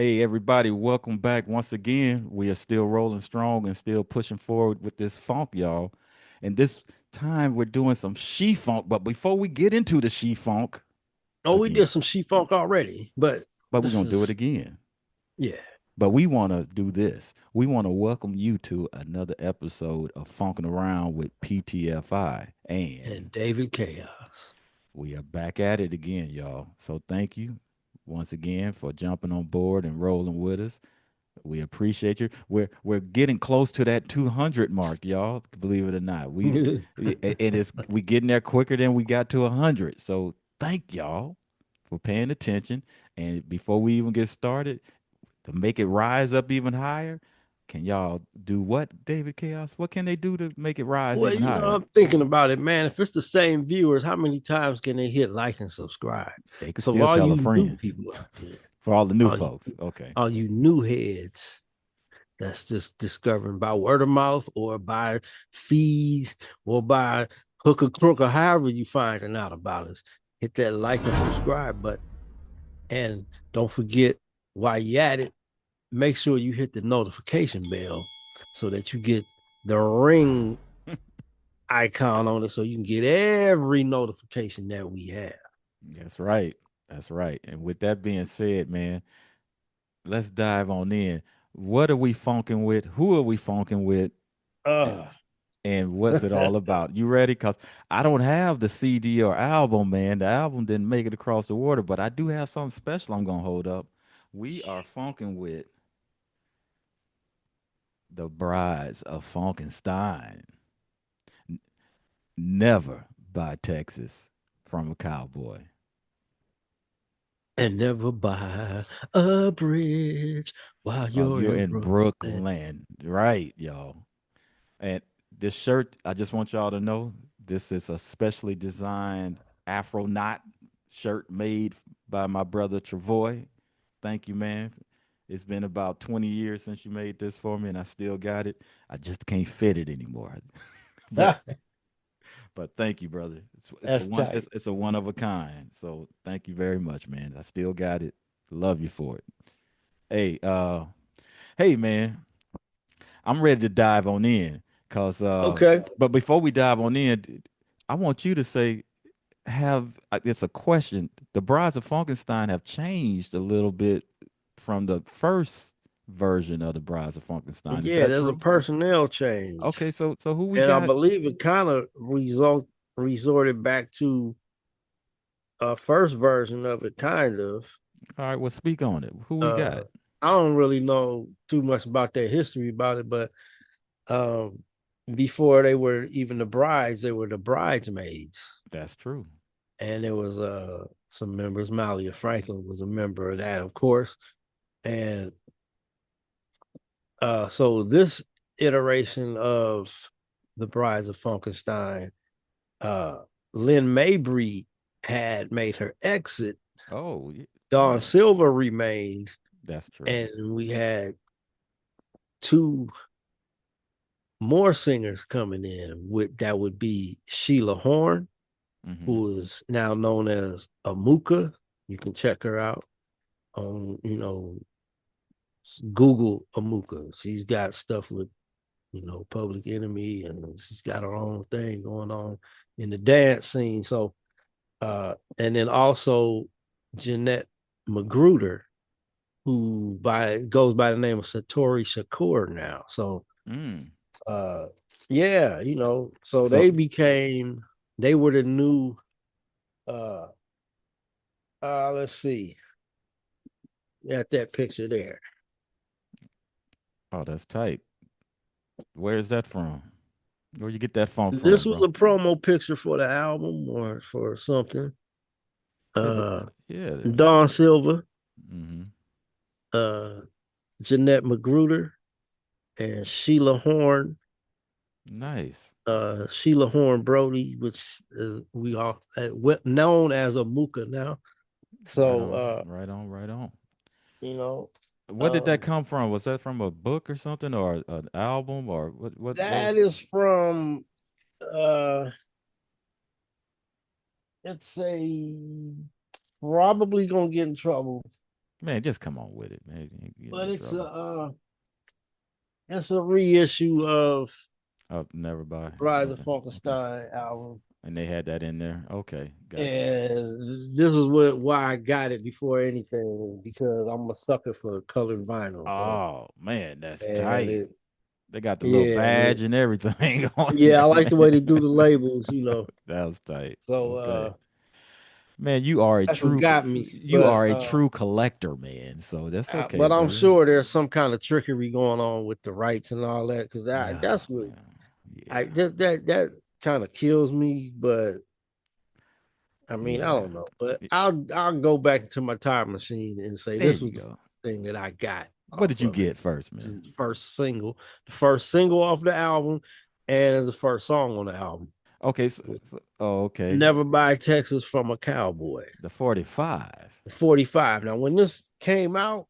Hey, everybody, welcome back once again. We are still rolling strong and still pushing forward with this funk, y'all. And this time we're doing some she funk. But before we get into the she funk Oh, we again, did some sheep funk already, but but we're this going to do it is again. yeah. But we want to do this. We want to welcome you to another episode of Funkin' Around with PTFI. And And David Chaos. we are back at it again, y'all. So thank you once again for jumping on board and rolling with us. We appreciate you. We're getting close to that 200 mark, y'all. Believe it or not, we getting there quicker than we got to 100. So thank y'all for paying attention. And before we even get started, to make it rise up even higher, can y'all do what, David Chaos? What can they do to make it rise Well, even higher? I'm thinking about it, man. If it's the same viewers, how many times can they hit like and subscribe? They could So still all tell a you new friend people out there, for all the new all you folks. Okay. all you new heads that's just discovering by word of mouth or by feeds or by hook or crook or however you finding out about us, hit that like and subscribe button. And don't forget while you at it, make sure you hit the notification bell so that you get the ring icon on it so you can get every notification that we have. That's right. That's right. And with that being said, man, let's dive on in. What are we funking with? Who are we funking with? Uh, And what's it all about? You ready? Because I don't have the CD or album, man. The album didn't make it across the water, but I do have something special I'm going to hold up. We are funking with the Brides of Funkenstein. Never by Texas from a Cowboy. and never buy a bridge while While you're you're in in Brooklyn. Brooklyn. Right, y'all. And this shirt, I just want y'all to know this is a specially designed Afro knot shirt made by my brother Travoy. Thank you, man. It's been about 20 years since you made this for me, and I still got it. I just can't fit it anymore. but but thank you, brother. That's tight. It's a one of a kind. So thank you very much, man. I still got it. Love you for it. Hey, hey man, I'm ready to dive on in because Okay. but before we dive on in, I want you to say have it's a question. The Brides of Frankenstein have changed a little bit from the first version of the Brides of Frankenstein. Is Yeah, that there's a true? personnel change. Okay, so who we And I got? believe it kind of resorted back to first version of it, kind of. All right, well, speak on it. Who we Uh, got? I don't really know too much about their history about it, but um, before they were even the brides, they were the bridesmaids, That's true. and there was some members. Malia Franklin was a member of that, of course, and so this iteration of the Brides of Frankenstein, uh, Lynn Mabry had made her exit. Oh, Dawn yeah, Silver remained, that's true. and we had two more singers coming in with that would be Sheila Horn, Mm-hmm. who is now known as Amuka. You can check her out on, Google Amuka. She's got stuff with, Public Enemy, and she's got her own thing going on in the dance scene. So, and then also Jeanette Magruder, who goes by the name of Satori Shakur now. So Mm. uh yeah, so So they were the new uh let's see, at that picture there. oh, that's tight. Where is that from? Where you get that funk This from, was bro? a promo picture for the album or for something. Yeah, but Uh yeah. Dawn Silver, Mm-hmm. uh Jeanette Magruder, and Sheila Horn, Nice. Sheila Horn Brody, which we all known as Amuka now. Right So on. Right on. Right on. you know, What did that um come from? Was that from a book or something, or an album, or what that was? is from uh it's a probably gonna get in trouble. Man, just come on with it, man. You get But in trouble. it's a reissue of Oh, never by. Rise of Okay. Okay. Funkenstein album. And they had that in there. Okay. Got you. And this is why I got it before anything, because I'm a sucker for colored vinyl, bro. Oh man, that's And tight. it, They got the little yeah, and badge and everything on yeah, I there, like the way they man. do the labels. That was tight. So Okay. Man, you are a that's what true got me. you are a true collector, man. So that's okay, But I'm brother. sure there's some kind of trickery going on with the rights and all that, because Yeah, that's what yeah, I yeah, that kind of kills me. But I mean, I yeah. don't know. But Y- I'll go back to my time machine and say There this you was the go. thing that I got What off did you of it. get first, Which man? is the first single off the album, and the first song on the album. Okay, oh, okay. Never Buy Texas from a Cowboy. The 45. 45. Now, when this came out,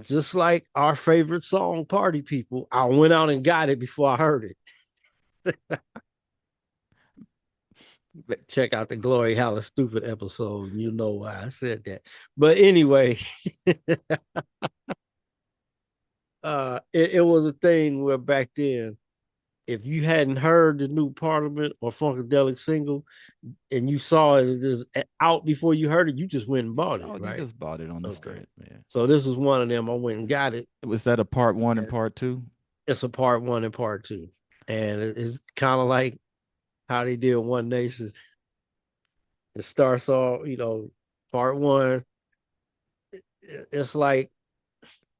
just like our favorite song, Party People, I went out and got it before I heard it. But- Check out the Glory Hella Stupid episode. You know why I said that. But anyway, it was a thing where back then, if you hadn't heard the new Parliament or Funkadelic single and you saw it just out before you heard it, you just went and bought it, Oh, you right? just bought it on the Okay. strength, man. So this was one of them. I went and got it. Was that a part one and And part two? it's a part one and part two. And it's kind of like how they did One Nation. It starts off, part one. It's like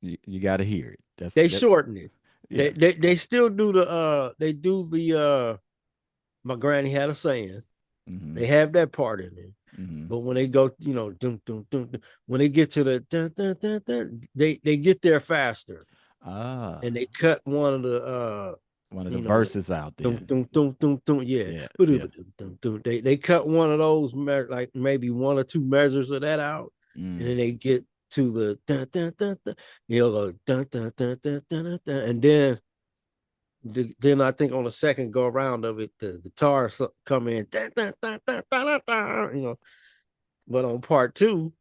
You got to hear it. That's they that. shorten it. Yeah. They still do the my granny had a saying. Mm-hmm. They have that part in there. Mm-hmm. But when they go, dum, dum, dum, dum, when they get to the dun, dun, dun, dun, they get there faster, and Ah, they cut one of the one of the you know, the verses out dum, there. dum, dum, dum, dum, yeah. Yeah, yeah. They cut one of those like maybe one or two measures of that out, and then Mm. they get to the dun, dun, dun, dun, you'll go dun, dun, dun, dun, dun, dun, dun, and then I think on the second go around of it, the guitar come in, dun, dun, dun, dun, dun, dun, dun. But on part two,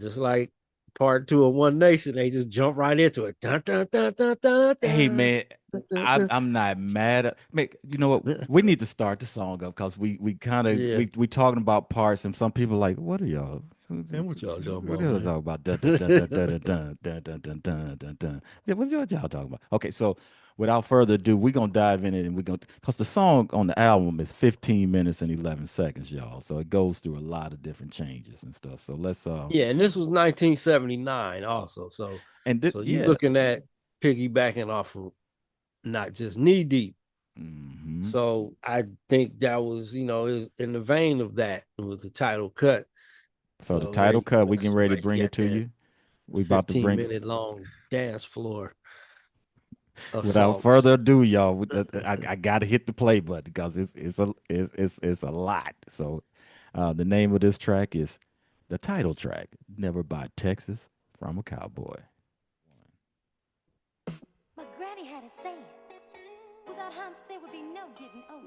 just like part two of One Nation, they just jump right into it. Dun, dun, dun, dun, dun, Hey dun, man, dun, I'm dun, I'm not mad at make you know what dun. we need to start the song up because we kind of Yeah, we talking about parts and some people like what are y'all man, what y'all talking what about, are y'all man? talking about dun, dun, dun, dun, dun, dun, dun, dun, dun, dun, dun, dun. Yeah, what's y'all talking about? Okay, so without further ado, we're gonna dive in it and we're gonna because the song on the album is 15 minutes and 11 seconds, y'all. So it goes through a lot of different changes and stuff. So let's Yeah, and this was 1979 also. So you yeah. looking at piggybacking off of not just Knee Deep. Hmm. So I think that was, is in the vein of that. It was the title cut. So the So title cut, we getting that's ready to why you bring it got to that you. We about to bring it. 15-minute long dance floor Without assault. further ado, y'all, I gotta hit the play button because it's a lot. So, the name of this track is the title track, "Never Buy Texas from a Cowboy." My granny had a saying, without humps there would be no getting over.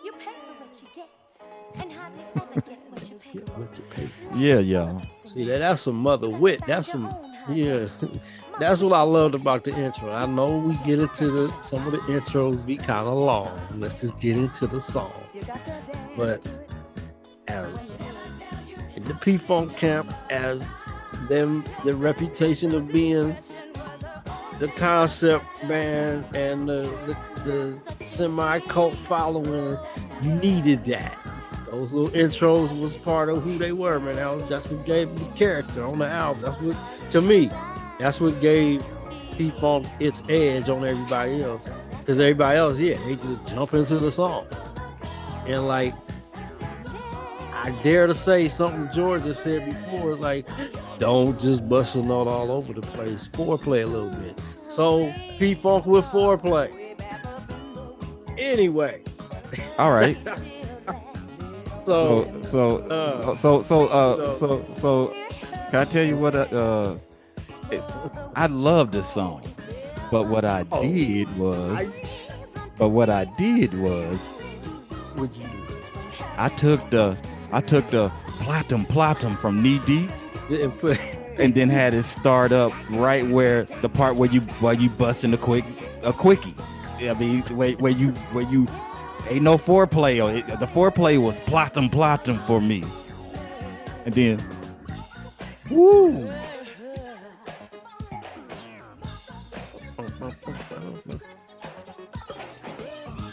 You pay for what you get, and hardly ever get what you pay Get for. what you pay for. Yeah, Life's full of y'all. ups and See downs. that's some mother You got to wit. find That's your some own high yeah. ground. Mama That's what I used to loved say, about the "Can't intro. I fix know we get into the perfection." some of the intros be kind of long. Let's just get into the song. You got to dance But to it. as in the P Funk camp, as them the reputation of being the concept band and the semi cult following, you needed that. Those little intros was part of who they were, man. That's what gave them the character on the album. That's what, to me, that's what gave P Funk its edge on everybody else. Because everybody else, yeah, they just jump into the song. And like, I dare to say something George has said before, like, don't just bust a note all over the place. Foreplay a little bit. So P Funk with foreplay. Anyway, All right. so So so uh, so so so so can I tell you what? It, I love this song, but what I oh, did I was, but what I did was, would you do? I took the Platum from Knee Deep, Didn't put and then had it start up right where the part where you busting a quickie. I mean, where you ain't no foreplay. The foreplay was platum for me, and then woo.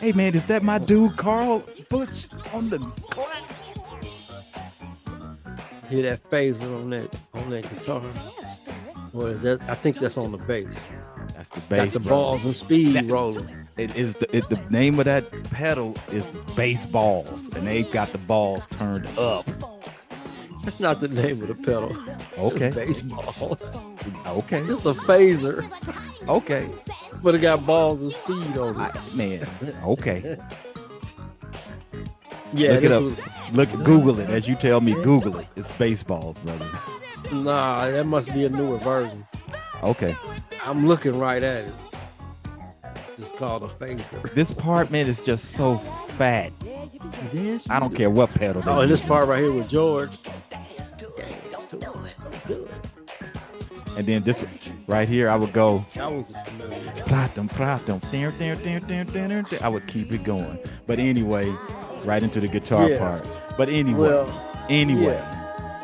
Hey man, is that my dude Carl Butch on the clap? hear that phaser on that guitar. Or is that? I think that's on the bass. That's the Got bass. the brother. balls and speed rolling. It is the name of that pedal is baseballs, and they got the balls turned up. That's not the name of the pedal. Okay. It's baseballs. Okay, It's a phaser, okay, but it got balls and speed on it. man. Okay, Yeah, look it this up. was Google it as you tell me. Google it. It's baseballs, brother. nah. That must be a newer version. Okay, I'm looking right at it. It's called a phaser. this part, man, is just so fat. Yes, I don't care what pedal. Oh, they and this using. part right here with George. And then this right here, I would go That was familiar. platum. I would keep it going. But anyway, right into the guitar Yeah. part. But anyway, Well, anyway, yeah.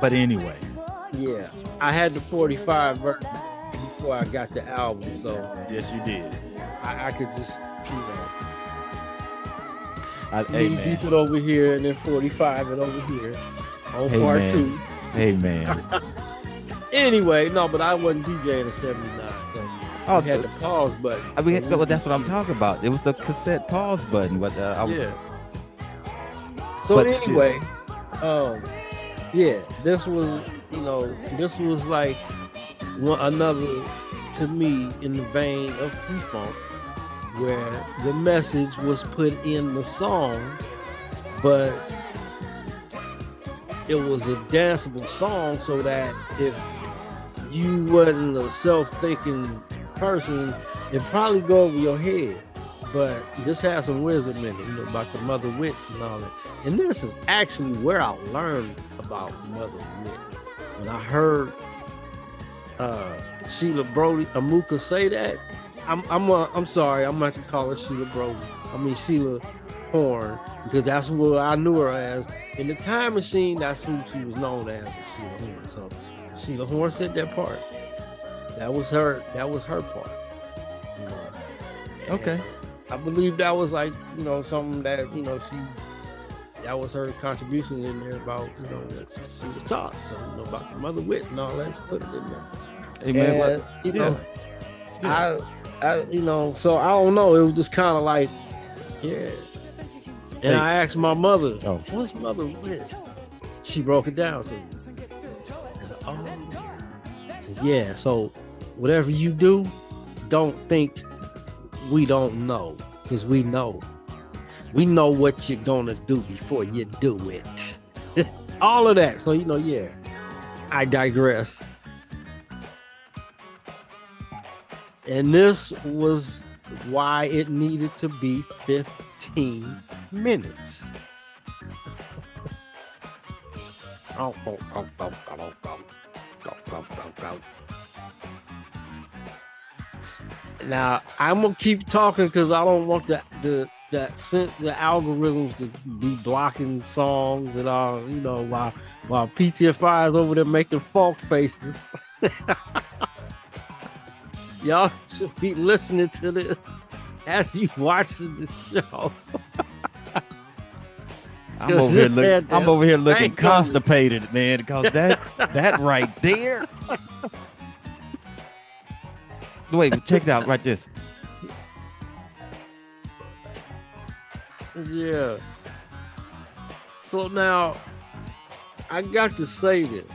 But anyway, yeah. I had the 45 version before I got the album, so yes, you did. I could just, Hey knee man, deep it over here and then 45 it over here on Hey, part man. 2. hey man. Anyway, no, but I wasn't DJing in 79, so Oh, I had the pause button. I mean, So well, that's what I'm talking about. It was the cassette pause button. But I was, yeah. So But still. anyway, yeah, this was like another to me in the vein of P-Funk, where the message was put in the song, but it was a danceable song, so that if you wasn't a self-thinking person, it probably go over your head. But this has some wisdom in it, about the Mother Wit and all that. And this is actually where I learned about Mother Wit. When I heard Sheila Brody Amuka say that, I'm sorry, I'm not gonna call her Sheila Brody. I mean Sheila Horn, because that's what I knew her as. In the Time Machine, that's who she was known as, Sheila Horn. So Sheila Horn said that part. That was her part. okay. I believe that was like, something that, that was her contribution in there about, that she was taught. So, about the Mother Wit and all that, let's put it in there. Hey man, And, so I don't know. It was just kind of like, yeah. And Hey. I asked my mother, Oh. what's Mother Wit? She broke it down to me. I said, I said, yeah, so whatever you do, don't think we don't know, because we know. We know what you're gonna do before you do it. All of that. So, yeah. I digress. And this was why it needed to be 15 minutes. Now I'm gonna keep talking because I don't want the algorithms to be blocking songs and all, while PTFI is over there making funk faces. Y'all should be listening to this as you watching the show. I'm over here looking Thank you. constipated, man, because that right there. Wait, check it out, right this. Yeah. So now I got to say this,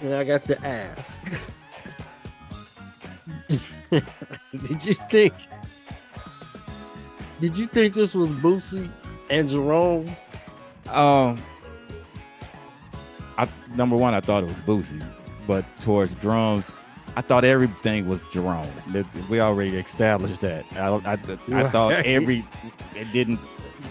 and I got to ask. Did you think this was Boosie and Jerome? Number one, I thought it was Boosie, but towards drums, I thought everything was Jerome. We already established that. I thought Right. it didn't.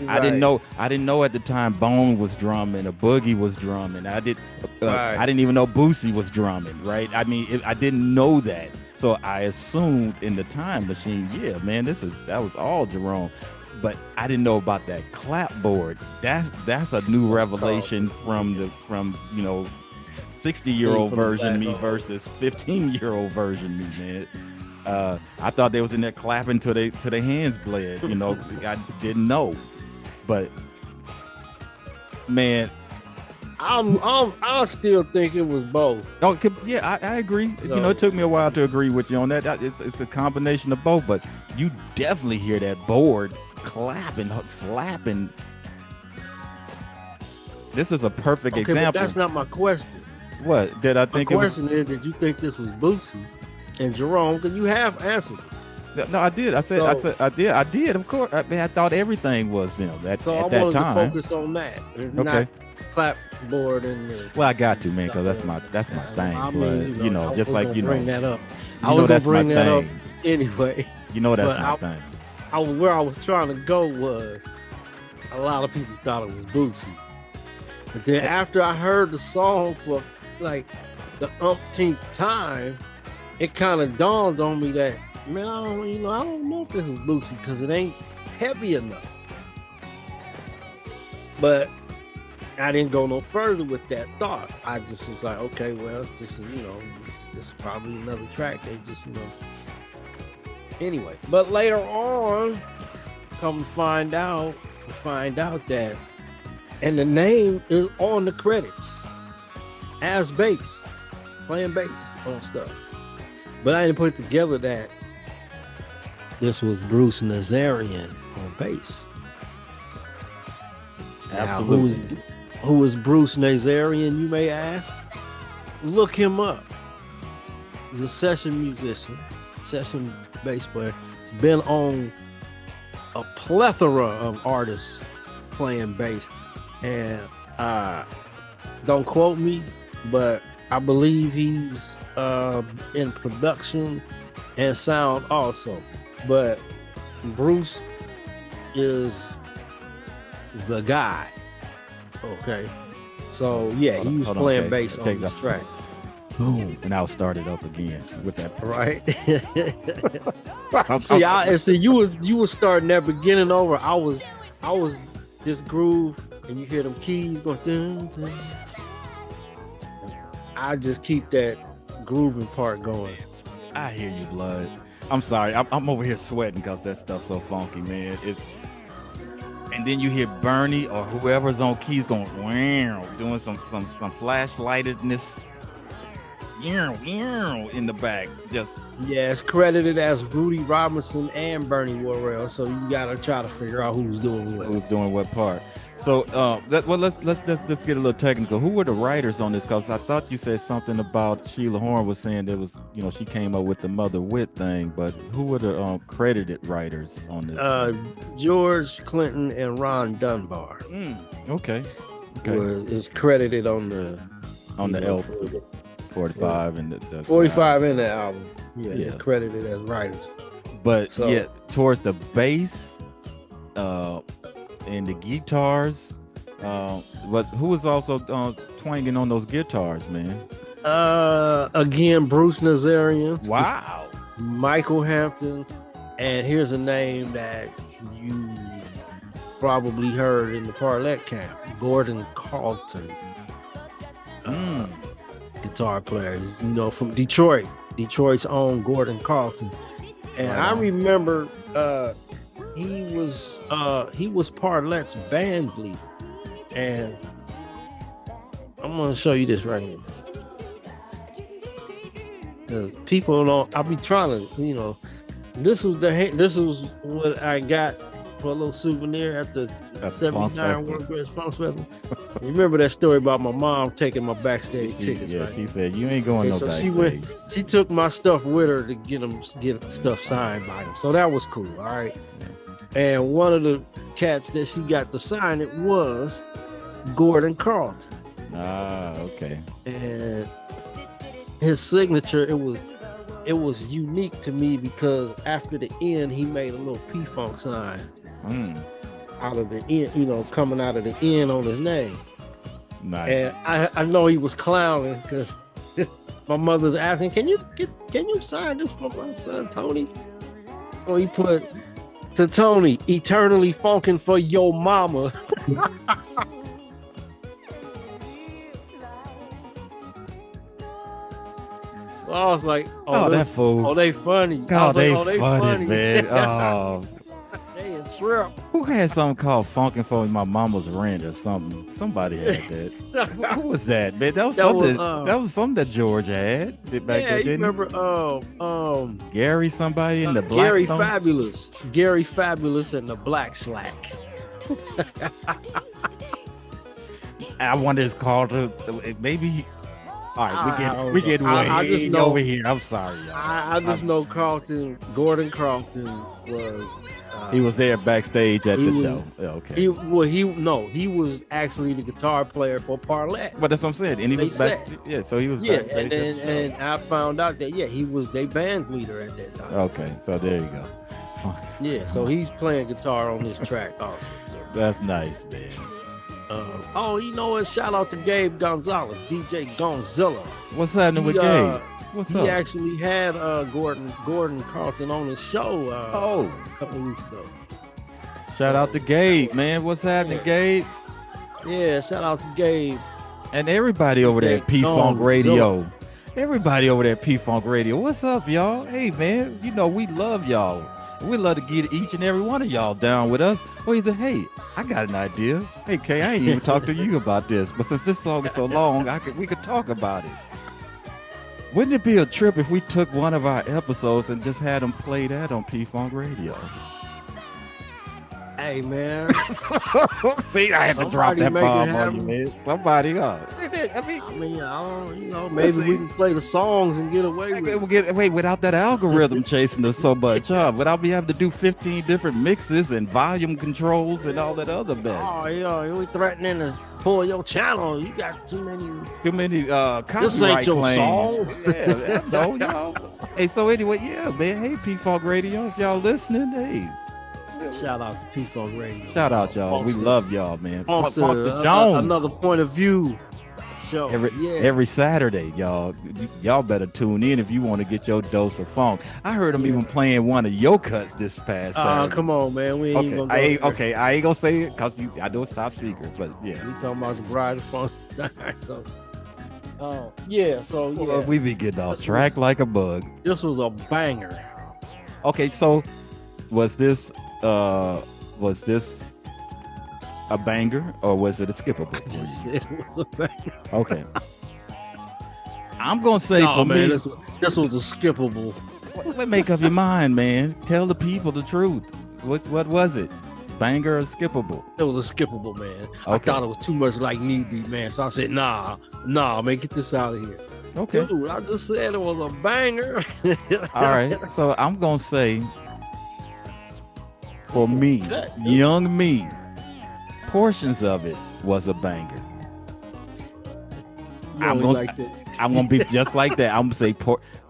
I didn't Right. know. I didn't know at the time Bone was drumming, or Boogie was drumming. Right. I didn't even know Boosie was drumming. Right. I mean, I didn't know that. So I assumed in the time machine, yeah, man, that was all Jerome. But I didn't know about that clapboard. That's a new revelation from 60-year-old From the version back me on. versus 15-year-old version me, man. I thought they was in there clapping till their hands bled. I didn't know, but man, I still think it was both. yeah, I agree. So, It took me a while to agree with you on that. It's a combination of both, but you definitely hear that board clapping, slapping. This is a perfect okay, but example. that's not my question. What did I My think? It was? question is, did you think this was Bootsy and Jerome? Because you have answered it. No, I did. I did. I did. Of course. I mean, I thought everything was them at So I that wanted time. to focus on that. It's Okay. not clapboard and the, Well, I got to, man, because that's my thing. I But mean, I just was like gonna bring that up. I you was know gonna that's my bring that up thing. anyway. That's but my thing. Where I was trying to go was a lot of people thought it was Bootsy. But then after I heard the song for like the umpteenth time, it kind of dawned on me that, man, I don't know if this is Bootsy because it ain't heavy enough. But I didn't go no further with that thought. I just was like, okay, well, this is probably another track. They just, anyway. But later on, come to find out that, and the name is on the credits as bass, playing bass on stuff. But I didn't put it together that this was Bruce Nazarian on bass. Absolutely. Now, who is Bruce Nazarian, you may ask? Look him up. He's a session musician, session bass player. He's been on a plethora of artists playing bass. And don't quote me, but I believe he's in production and sound also. But Bruce is the guy. Okay. So yeah, he was Hold on, playing okay. bass Take on this that. track. Boom, and I'll start it up again with that. Right. See, you was starting that beginning over. I was this groove, and you hear them keys going. Dun, dun. I just keep that grooving part going. I hear you, blood. I'm sorry. I'm over here sweating because that stuff's so funky, man. And then you hear Bernie or whoever's on keys going, wow, doing some flashlightedness, in the back. Just Yeah, it's credited as Rudy Robinson and Bernie Worrell, so you gotta try to figure out who's doing what. who's doing what part. So let's get a little technical. Who were the writers on this? Because I thought you said something about Sheila Horn was saying there was, she came up with the Mother Wit thing, but who were the credited writers on this? George Clinton and Ron Dunbar. Okay. Is credited on the L 45 and the 45 in the album. Yeah, Yeah. they're credited as writers. But So- yeah, towards the bass, and the guitars, but who was also twanging on those guitars, man? Again, Bruce Nazarian, Wow. Michael Hampton, and here's a name that you probably heard in the Parlette camp, Gordon Carlton. Guitar players, from Detroit's own Gordon Carlton. And Right I on. remember he was Parlette's band leader. And I'm gonna show you this right here. 'Cause people don't, I'll be trying to, this was what I got for a little souvenir at the At the Funk 79 Festival. World Funk Festival. Remember that story about my mom taking my backstage tickets? Yeah, right? she said you ain't going Okay, no so backstage. she took my stuff with her to get stuff signed by him. So that was cool. All right. And one of the cats that she got to sign it was Gordon Carlton. Okay. And his signature, it was unique to me because after the end he made a little P-Funk sign. out of the end, coming out of the end on his name. Nice. And I know he was clowning because my mother's asking, can you sign this for my son Tony? So he put to Tony, eternally funkin' for your mama. So I was like, Oh, that fool. oh, they funny. I Oh, was they, like, oh, they funny, man. Oh, They in trip. who had something called "Funkin' for My Mama's Rent" or something? Somebody had that. Who was that, man? That was That was, something. That was something that George had back yeah, then. you Didn't remember Gary, somebody in the Gary Blackstone? Fabulous. Gary Fabulous and the Black Slack. I wonder it's called. Maybe. All right, we get way I just know, over here. I'm sorry, y'all. I just know Gordon Carlton was. He was there backstage at he the was- show. Yeah, okay. He was actually the guitar player for Parlette. But that's what I'm saying. And he They was back. said. Yeah, so he was Yeah, backstage. and at the show. and I found out that he was their band leader at that time. Okay, so there you go. Fine. Yeah, so he's playing guitar on this track also. That's nice, man. Oh, you know what? Shout out to Gabe Gonzalez, DJ Gonzilla. What's happening with He, Gabe? What's He up? actually had Gordon Carlton on his show Oh, a couple weeks ago. shout out to Gabe, man. What's happening, Gabe? Yeah, shout out to Gabe. And everybody over there at P Funk Gonzilla. Radio. Everybody over there at P Funk Radio. What's up, y'all? Hey, man, you know we love y'all. We love to get each and every one of y'all down with us. Or either, hey, I got an idea. Hey, Kay, I ain't even talked to you about this, but since this song is so long, we could talk about it. Wouldn't it be a trip if we took one of our episodes and just had them play that on P Funk Radio? Hey, man. See, I had to drop Somebody that make it bomb on you, happen. man. Somebody, I mean, I don't, maybe Listen. we can play the songs and get away with it. wait, without that algorithm chasing us so much, without me having to do 15 different mixes and volume controls and all that other mess. Oh, you threatening to pull your channel. You got too many. Too many This ain't copyright your claims. song. Yeah, no, y'all. Hey, so anyway, yeah, man. Hey, P Funk Radio, if y'all listening, hey, Shout out to P-Funk Radio. shout out, y'all. We Funkster- love y'all, man. Funkster, Funkster Jones. Another point of view show. Every Saturday, y'all. Y'all better tune in if you want to get your dose of funk. I heard him even playing one of your cuts this past Saturday. Come on, man. We ain't Okay, gonna go I ain't, there. okay, I ain't gonna say it because I know it's top secret, but yeah. We talking about the Bride of Funk. So, yeah. So yeah, Well, we be getting off track like a bug. this was a banger. Okay, so was this a banger or was it a skippable for you? It was a banger. Okay. I'm gonna say No, for man, me, this was a skippable. make up your mind, man. Tell the people the truth. What was it? Banger or skippable? It was a skippable, man. I Okay. thought it was too much like Knee Deep, man. So I said, nah, man, get this out of here. Okay. Dude, I just said it was a banger. All right. So I'm gonna say for me, Good. young me, portions of it was a banger. You I'm only gonna- like that. I'm gonna be just like that. I'm gonna say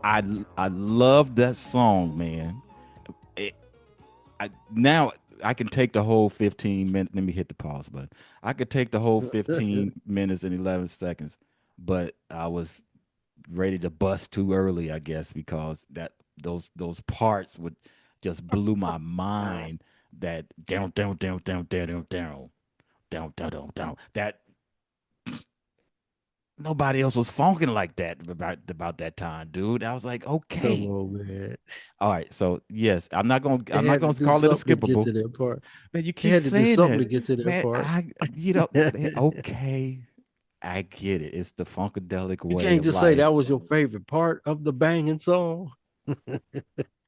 I love that song, man. Now I can take the whole 15 minutes. Let me hit the pause button. I could take the whole 15 minutes and 11 seconds, but I was ready to bust too early, I guess, because those parts would just blew my mind. That down that nobody else was funking like that about that time, dude. I was like, okay, Come on, man. all right. So yes, I'm not gonna They had to do call it a something to get skippable. to that part. Man, you They keep had to do saying something that, to get to that man. part. Okay, I get it. It's the funkadelic You way. can't of just say life. that was your favorite part of the banging song.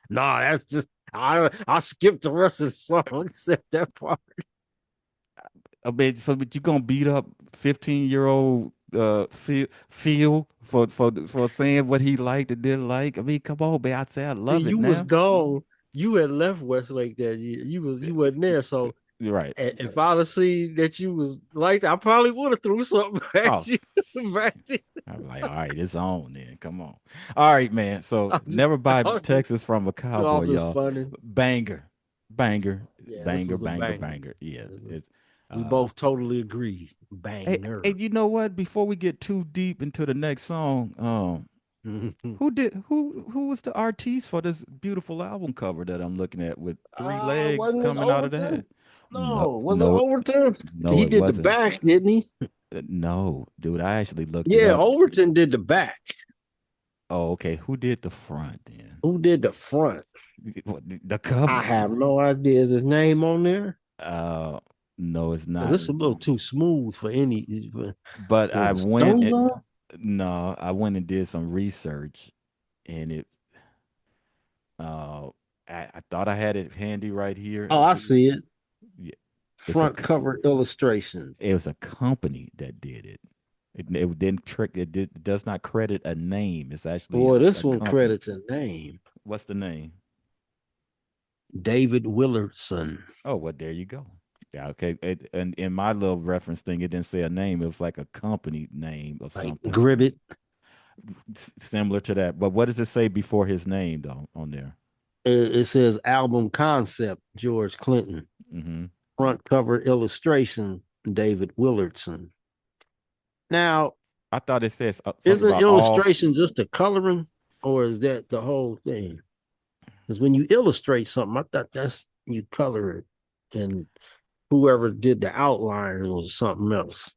Nah, that's just I skipped the rest of the song except that part. I mean, so but you gonna beat up 15-year-old Phil for saying what he liked and didn't like? I mean, come on, man. I'd say I love See, it you now. was gone. You had left Westlake that year. You wasn't there. So You're right. if I'd have seen that you was like that, I probably would have threw something at Oh. you back then. I'm like, all right, it's on then. Come on. All right, man. So I'm just- never buy I'm just- Texas from a Off cowboy, is y'all. funny. Banger. Banger, Yeah, this banger, was a banger, banger. banger. Yeah. It's We uh both totally agree. hey, Banger. hey, you know what? Before we get too deep into the next song, who was the artiste for this beautiful album cover that I'm looking at with three legs Wasn't it coming out of the Overton? head? No, No, was it no, Overton? no, He it did the wasn't. back, didn't he? No, dude, I actually looked it Yeah, up. Overton did the back. Oh, okay. Who did the front then? Who did the front? What, the I cover? have no idea. Is his name on there? Uh, no, it's 'Cause not. it's a little too smooth for any. But I Was it went. Stozo? No, I went and did some research, and it. Uh, I thought I had it handy right here. Oh, I see it. Yeah, it's a. Front cover illustration. It was a company that did it. It didn't trick. It does not credit a name. It's actually Boy, this a one company. credits a name. What's the name? David Willardson. Oh, well, there you go. Yeah, okay. And in my little reference thing, it didn't say a name. It was like a company name of Like something Gribbet. similar to that. But what does it say before his name though on there? It says album concept, George Clinton. Hmm. Front cover illustration, David Willardson. Now, I thought it says something isn't about all. illustration just the coloring, or is that the whole thing? Because when you illustrate something, I thought that's you color it, and whoever did the outline was something else.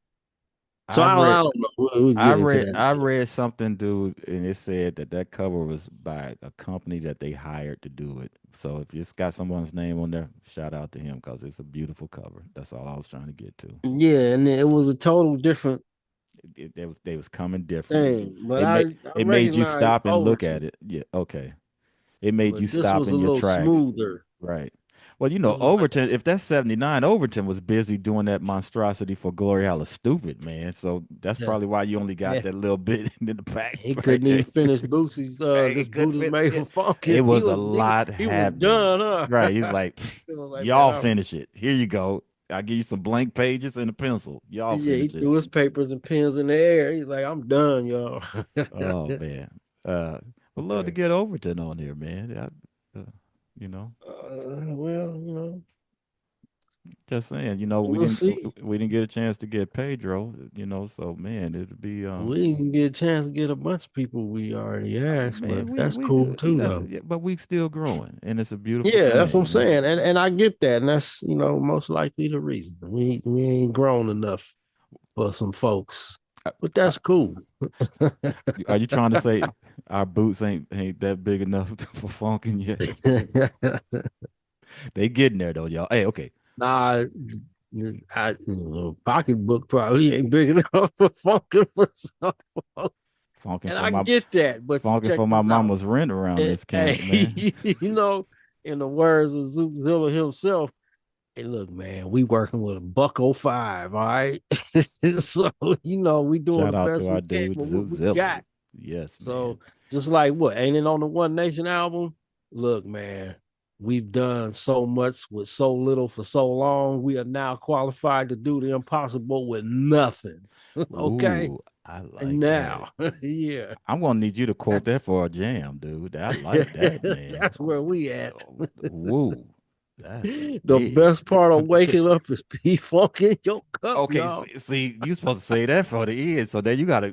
So I I read. don't know. We'll I get into read. that I later. read something, dude, and it said that that cover was by a company that they hired to do it. So if it's got someone's name on there, shout out to him because it's a beautiful cover. That's all I was trying to get to. Yeah, and it was a total different They was coming different. thing, but It made I it made you recognize stop and look at Overton, it. Yeah, okay. It made you but this stop was a in your little tracks. smoother. Right. Well, This was like Overton, if that's 79, Overton was busy doing that monstrosity for Glory Hollow Stupid, man. So that's yeah, probably why you only got yeah. that little bit in the back He right couldn't there. even finish Boosie's Hey, this it could boot is fit. made Yeah. for funky. It was a lot He was happening. done, huh? Right. He was like, He was like, man, y'all finish it. Here you go. I'll give you some blank pages and a pencil. Y'all yeah, he finish it. threw his papers and pens in the air. He's like, I'm done, y'all. Oh, man. Uh, would love to Yeah. get Overton on here, man. You know. Well, Just saying, we we'll didn't see. we didn't get a chance to get Pedro, so man, it'd be We didn't get a chance to get a bunch of people we already asked, man, but that's cool too, that's though. yeah, but we still growing and it's a beautiful Yeah, that's what I'm thing, man. saying, and I get that, and that's most likely the reason we ain't grown enough for some folks, Uh, but uh, that's cool. Are you trying to say our boots ain't that big enough for funkin' yet? They getting there though, y'all. Hey, okay. Nah, pocketbook probably ain't big enough for funkin' for some folks. Funkin' And for I my get that, but funkin' check for my this out. mama's rent around this camp, man. Hey, in the words of Zookzilla himself, hey, look, man, we working with a $1.05, all right? So, we doing Shout the out to best our we can dude with what we Zoozilla. got. Yes, man. So, just like what, ain't it on the One Nation album? Look, man, we've done so much with so little for so long. We are now qualified to do the impossible with nothing. Okay? Ooh, I And like that. now, yeah. I'm gonna need you to quote that for a jam, dude. I like that, man. That's where we at. Woo, that's The big. best part of waking up is P Funk in your cup, Okay, y'all. see, you supposed to say that for the end, so then you better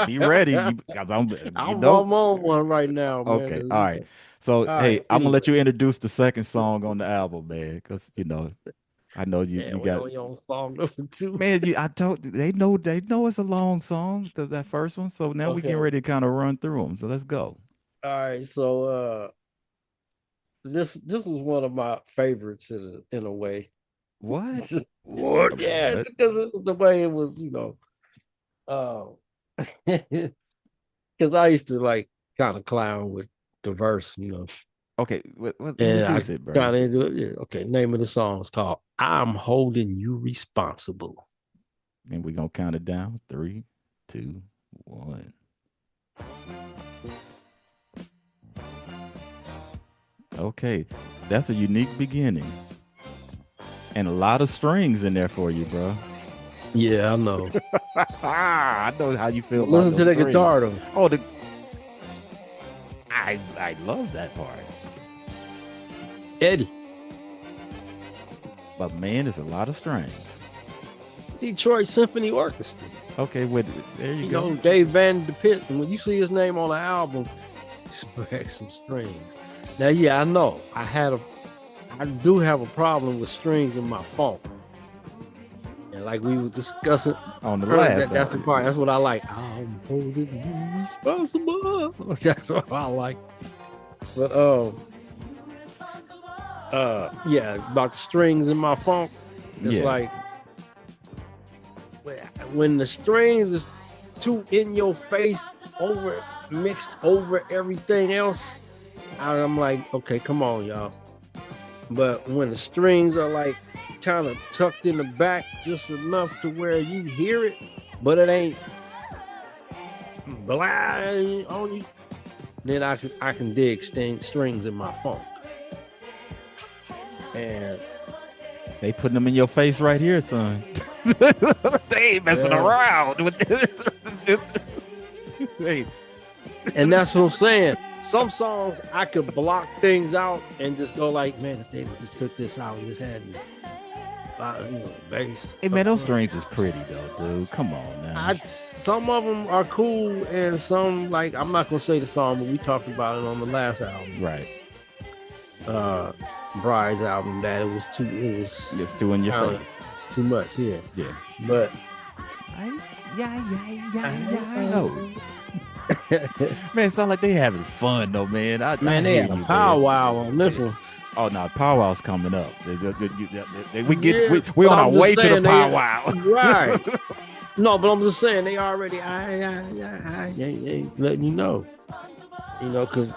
be ready, because I'm on one right now, man. Okay, all right. All So, hey, right. I'm gonna let Anyway, you introduce the second song on the album, man, because I know yeah, you we got. only on song number two. Man, I told they know it's a long song, that first one. So now we getting Okay. ready to kind of run through them. So let's go. All right. So this was one of my favorites in a way. What? What? Yeah, What? because it was the way it was, because I used to like kind of clown with the verse. Okay, And I introduce it, bro. kind of into it. Yeah. Okay. Name of the song is called I'm Holding You Responsible. And we're gonna count it down. 3, 2, 1. Okay, that's a unique beginning, and a lot of strings in there for you, bro. Yeah, I know. I know how you feel But about listen to those the strings. guitar though. Oh, I love that part. Eddie. But man, it's a lot of strings. Detroit Symphony Orchestra. Okay, there you You go. know, Dave Van de Pitt. And when you see his name on the album, expect some strings. Now, yeah, I know. I do have a problem with strings in my funk. And like we were discussing On the earlier, last that's the album. part. That's what I like. I'm holding you responsible. That's what I like. But yeah, about the strings in my funk. It's Yeah. like when the strings is too in your face, over mixed over everything else. I'm like, okay, come on, y'all. But when the strings are like kind of tucked in the back just enough to where you hear it, but it ain't blind on you, then I can dig strings in my funk. And They putting them in your face right here, son. They ain't messing around with this. Hey, and that's what I'm saying. Some songs I could block things out and just go like, man, if they just took this out and just had bass. hey man, those strings is pretty though, dude. Come on now. Some of them are cool, and some, like, I'm not gonna say the song, but we talked about it on the last album, Right. Bride's album, that it was It's too in your kinda face. too much, yeah. Yeah. But Oh. Man, it sound like they having fun though, man. man, they had a powwow on this one. Oh no, powwow's coming up. We Yeah, we but on our I'm just way to the saying powwow. Right. No, but I'm just saying they already letting you know, because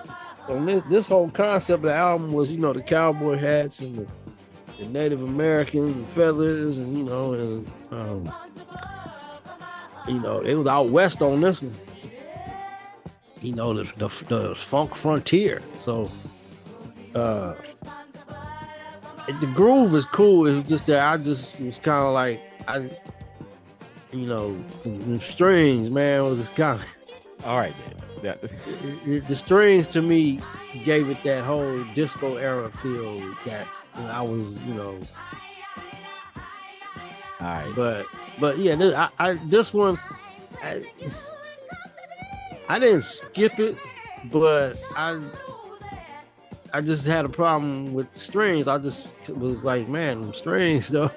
on this whole concept of the album was, the cowboy hats and the Native American feathers, and it was out west on this one. The funk frontier. So the groove is cool. It was just that I just was kind of like some strings, man, was just kind of All right, man. the strings to me gave it that whole disco era feel that I was, All right. But yeah, this one, I didn't skip it, but I just had a problem with strings. I just was like, man, them strings though.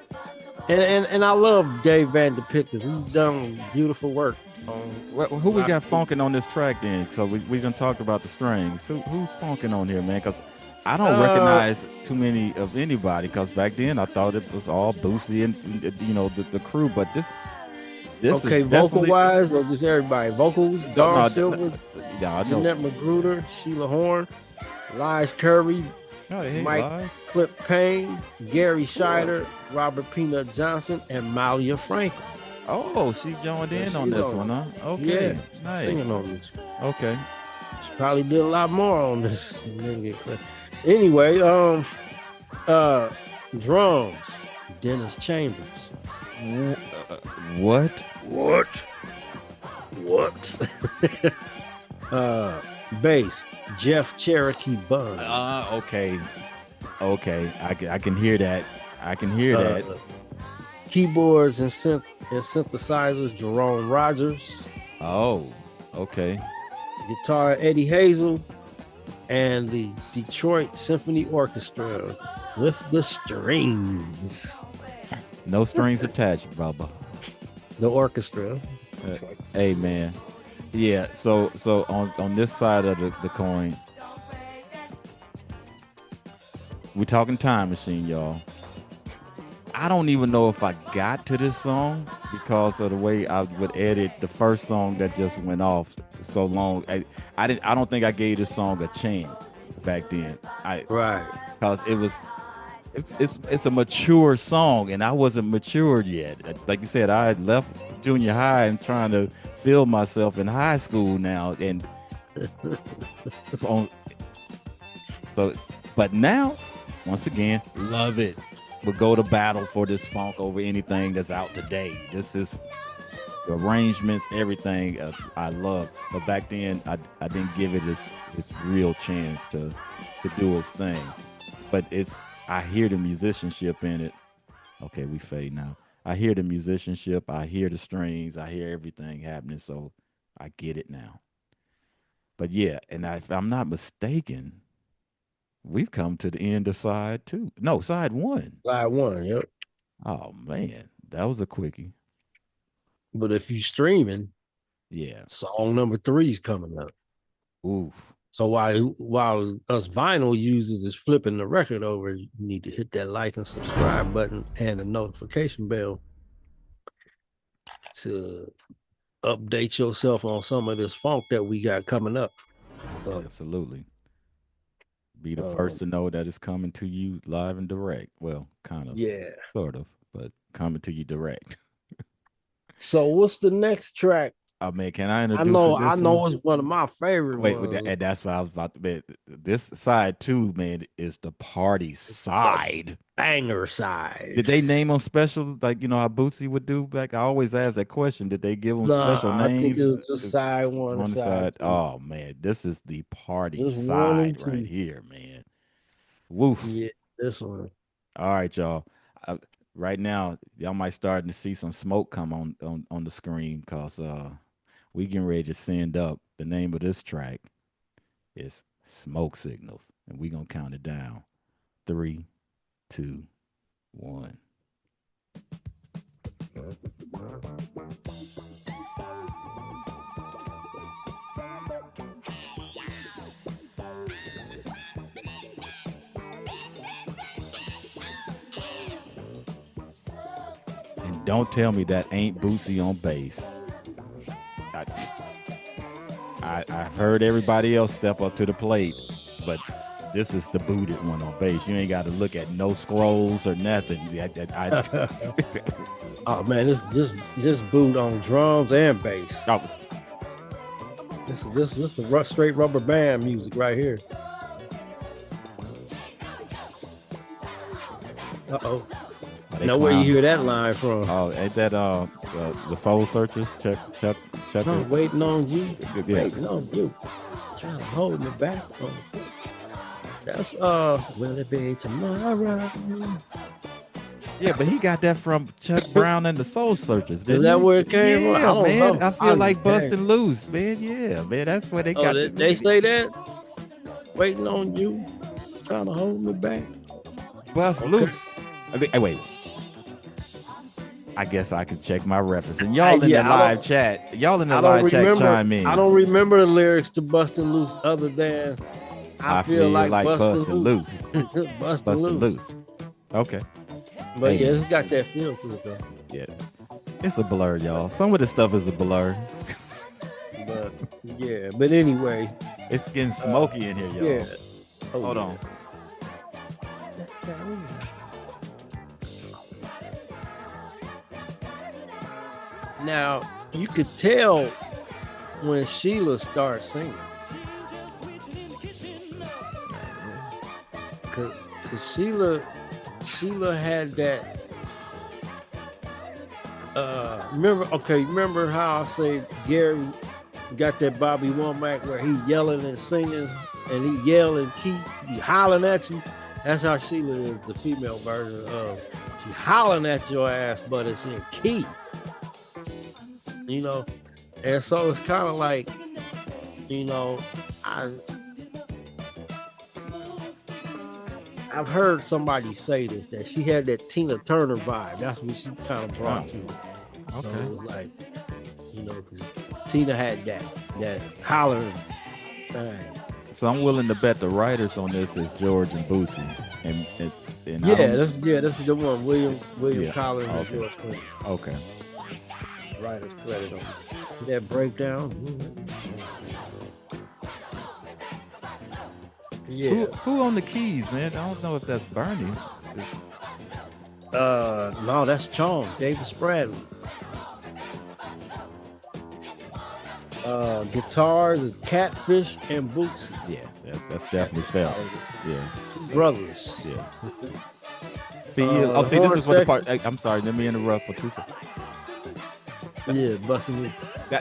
And I love Dave Van de Pitt. He's done beautiful work. Who we got funking on this track then? So we done talked about the strings. Who's funking on here, man? Because I don't recognize too many of anybody. Because back then I thought it was all Boosie and the crew. But this okay, is vocal wise or just everybody? Vocals: Dawn Silver, Jeanette know. Magruder, Sheila Horn, Liz Curry, Mike Live. Clip Payne, Gary Scheider, Robert Peanut Johnson, and Malia Franklin. Oh, she joined in Yeah, on she's this on one, huh? Okay, Yeah, nice. singing on this. Okay. She probably did a lot more on this. Anyway, drums, Dennis Chambers. What? Bass, Jeff Cherokee Bunn. Okay. I can hear that. I can hear that. Keyboards and synthesizers, Jerome Rogers. Oh, okay. Guitar, Eddie Hazel. And the Detroit Symphony Orchestra with the strings. No strings attached, Bubba. The orchestra. Hey, man. Yeah. So on this side of the coin, we're talking Time Machine, y'all. I don't even know if I got to this song because of the way I would edit the first song that just went off for so long. I don't think I gave this song a chance back then. Right. Because it's a mature song and I wasn't matured yet. Like you said, I had left junior high and trying to feel myself in high school now, and but now, once again, love it. We'll go to battle for this funk over anything that's out today. This is the arrangements, everything I love. But back then, I didn't give it this real chance to do its thing. But I hear the musicianship in it, Okay, we fade now. I hear the musicianship. I hear the strings. I hear everything happening. So I get it now. But yeah, and if I'm not mistaken, we've come to the end of side two. No, side one. Side one, yep. Oh man, that was a quickie. But if you streaming, Yeah. song number 3 is coming up. Oof. So while us vinyl users is flipping the record over, you need to hit that like and subscribe button and the notification bell to update yourself on some of this funk that we got coming up. So, Absolutely. Be the first um, to know that it's coming to you live and direct. Well, kind of, yeah. sort of, but coming to you direct. So what's the next track? Oh man, can I I introduce know, this one? it's one of my favorite Wait, ones. and that's what I was about to bet. This side two, man, is the party side. Banger side. Did they name them special, like how Bootsy would do back? I always ask that question. Did they give them special Nah, I think it names? was just side one and On the side side. two. Oh man, this is the party Just one and side right two. here, man. Woof. Yeah, this one. All right, y'all. Uh, right now, y'all might starting to see some smoke come on the screen because we getting ready to send up. The name of this track is Smoke Signals, and we gonna count it down. 3, 2, 1. And don't tell me that ain't Bootsy on bass. I've heard everybody else step up to the plate, but this is the booted one on bass. You ain't got to look at no scrolls or nothing. Oh man, this boot on drums and bass. Oh, This is straight rubber band music right here. Uh-oh. Now where you hear that line from? Oh, ain't that the Soul Searchers? Check. I'm waiting on you. Yeah. Waiting on you. Trying to hold me back. That's will it be tomorrow? Yeah, but he got that from Chuck Brown and the Soul Searchers. Is that where it came from? I Yeah, don't man. know. I feel like Dang. busting loose, man. Yeah, man. That's where they got. They say that. Waiting on you. Trying to hold me back. Bust loose. Hey, wait. I guess I could check my reference. And y'all in the live chat, chime in. I don't remember the lyrics to Bustin' Loose other than I feel like busting loose. busting loose. Okay. But Hey. yeah, it's got that feel to it though. Yeah. It's a blur, y'all. Some of the stuff is a blur. But yeah, but anyway. It's getting smoky in here, y'all. Yeah. Hold on. Now you could tell when Sheila starts singing, cause Sheila had that. Remember how I say Gary got that Bobby Womack where he yelling and singing and he yell and keep he hollering at you. That's how Sheila is, the female version of she hollering at your ass, but it's in key. And so it's kind of like, I've heard somebody say this, that she had that Tina Turner vibe. That's what she kind of brought to it. Okay. So it was like, 'cause Tina had that hollering thing. So I'm willing to bet the writers on this is George and Bootsy. And that's the one, William Collins and Okay. George Clinton. Okay. Writers credit on that breakdown. Yeah. Who on the keys, man? I don't know if that's Bernie. No, that's Chong, David Spradley. Guitars is Catfish and Boots. Yeah, that's definitely Phelps. Yeah. Two brothers. Yeah. Feel. See, this is what the part. I'm sorry, let me interrupt for 2 seconds. Yeah, busting loose.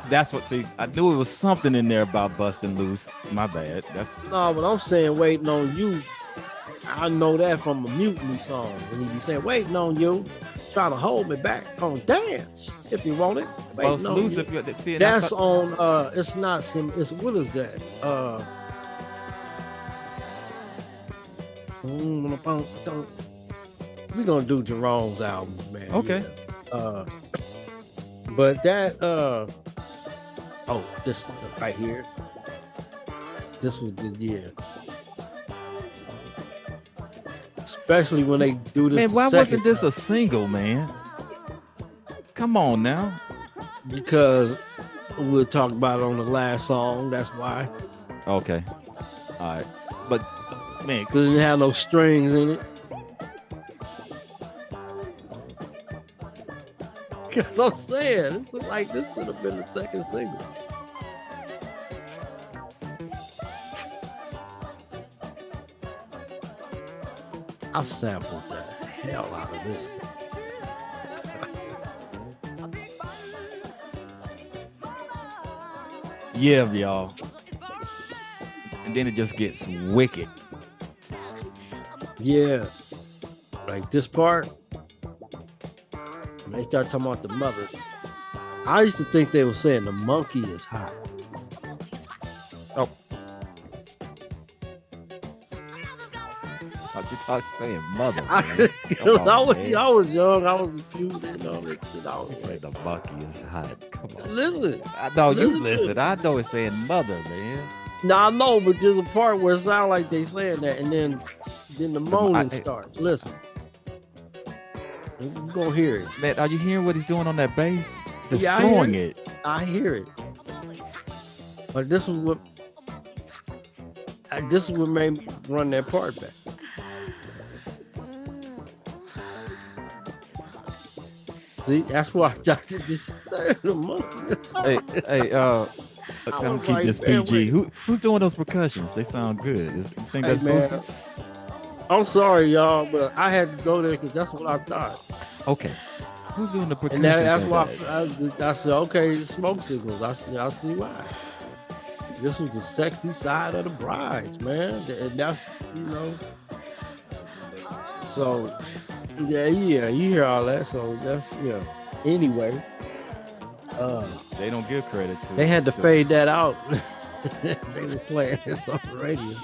That's what. See, I knew it was something in there about busting loose. My bad. No, but I'm saying waiting on you. I know that from a Mutiny song. And he be saying, waiting on you, trying to hold me back on dance if you want it. Bust Waiting on loose you. if you see. And I That's thought, on it's not some it's what is that? We're gonna do Jerome's album, man. Okay. Yeah. But that this right here. This was the year. Especially when they do this. man, why wasn't this a single, man? Come on now. Because we'll talk about it on the last song. That's why. Okay. All right. But man, Because it didn't have no strings in it. Because I'm saying, this is like this should have been the second single. I sampled the hell out of this. yeah, y'all. And then it just gets wicked. Yeah. Like this part, when they start talking about the mother, I used to think they were saying the monkey is hot. Oh. How'd you talk saying mother, man? Come on, I was young, I was confused and all that shit. I You was say like, the monkey is hot. Come on. listen. I know you Listen. listen. I know it's saying mother, man. Now I know, but there's a part where it sounds like they saying that, and then the moaning starts. Listen. You're gonna hear it. Man, are you hearing what he's doing on that bass? Yeah, I Destroying hear it. I hear it. But this is what made me run that part back. See, that's why I thought this the monkey. Hey, I'm gonna keep like, this man, PG. wait. Who's doing those percussions? They sound good. You think Hey, that's man, Boosie? I'm sorry, y'all, but I had to go there because that's what I thought. Okay. Who's doing the percussions? And that's on why that? I said, okay, smoke signals. I see why. This was the sexy side of the brides, man. And that's, So, yeah, you hear all that. So that's, Anyway, They don't give credit to. they had to fade that out. They were playing this on the radio.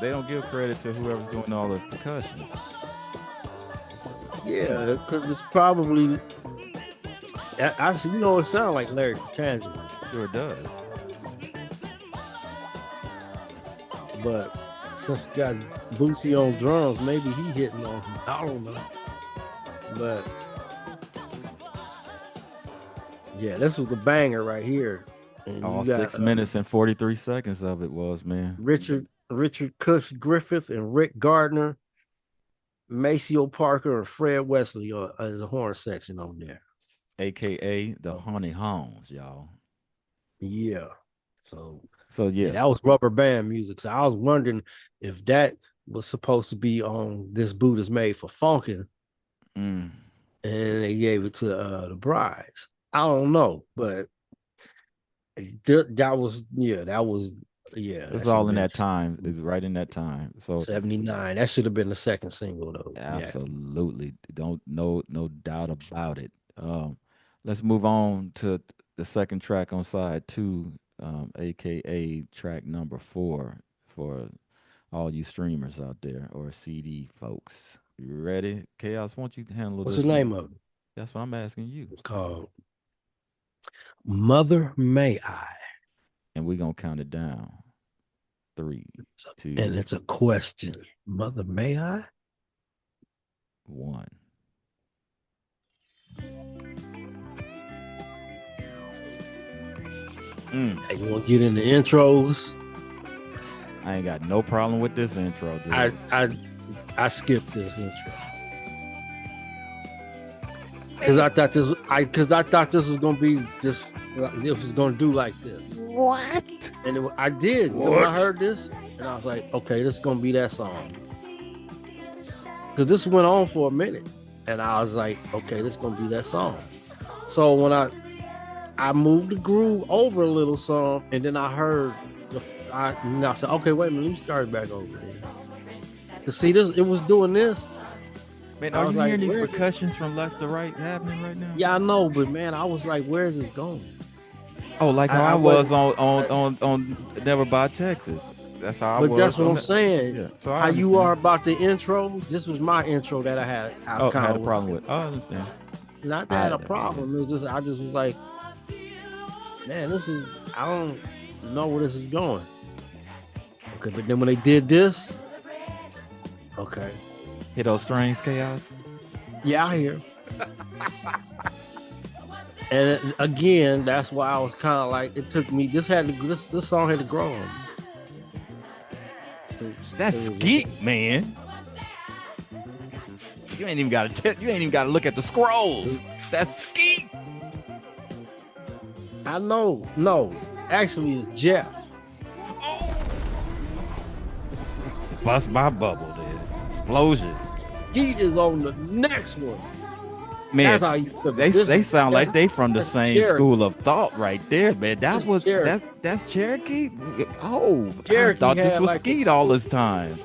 They don't give credit to whoever's doing all the percussions. Yeah, because it's probably, it sounds like Larry Tangible. Sure does. But since he got Boosie on drums, maybe he hitting on him. I don't know. But yeah, this was the banger right here. And All you got, 6 minutes and 43 seconds of it was, man. Richard Cush Griffith and Rick Gardner, Maceo Parker, and Fred Wesley as a horn section on there. AKA the Honey Homes, y'all. Yeah. So yeah. That was rubber band music. So I was wondering if that was supposed to be on This Boot Is Made for Funkin', Mm. and they gave it to the brides. I don't know, but that was It was all in that time. It was right in that time. So 79. That should have been the second single though. absolutely. No doubt about it. Let's move on to the second track on side 2, aka track number 4 for all you streamers out there or CD folks. You ready? Chaos, why don't you handle What's this? the name of it? That's what I'm asking you. It's called Mother May I. And we're gonna count it down. 3, 2, And it's a question. Mother May I? 1. Hey, you want to get in the intros? I ain't got no problem with this intro, dude. I skipped this intro because I thought this was gonna be just. It was gonna do like this. What? And I did. When I heard this, and I was like, okay, this is gonna be that song. Because this went on for a minute, and I was like, okay, this is gonna be that song. So when I moved the groove over a little song, and then I heard I said, okay, wait a minute, let me start it back over there. to see this. It was doing this. Man, I are was you like, hearing these where? percussions from left to right happening right now? Yeah, I know, but man, I was like, where is this going? Oh, like how I I was wasn't. on Never Buy Texas. That's how I But was that's what on I'm that. saying. Yeah, so I How you understand. are about the intro? This was my intro that I had. I Oh, kind had a of was problem with. Oh, I understand. not that I I had a problem. It was just I just was like, man, this is I don't know where this is going. Okay, but then when they did this, okay, Hit those strings, chaos. yeah, I hear. And again, that's why I was kind of like, it took me. This song had to grow on me. That's skeet, man. You ain't even got to. You ain't even got to look at the scrolls. That's skeet. I know. No, actually, it's Jeff. Bust my bubble, there. Explosion. Skeet is on the next one. Man, That's how you. they sound like they from the that's same Cherokee. school of thought right there, man. That's Cherokee. That's Cherokee. Oh, I Cherokee thought this had was like Skeet all this time.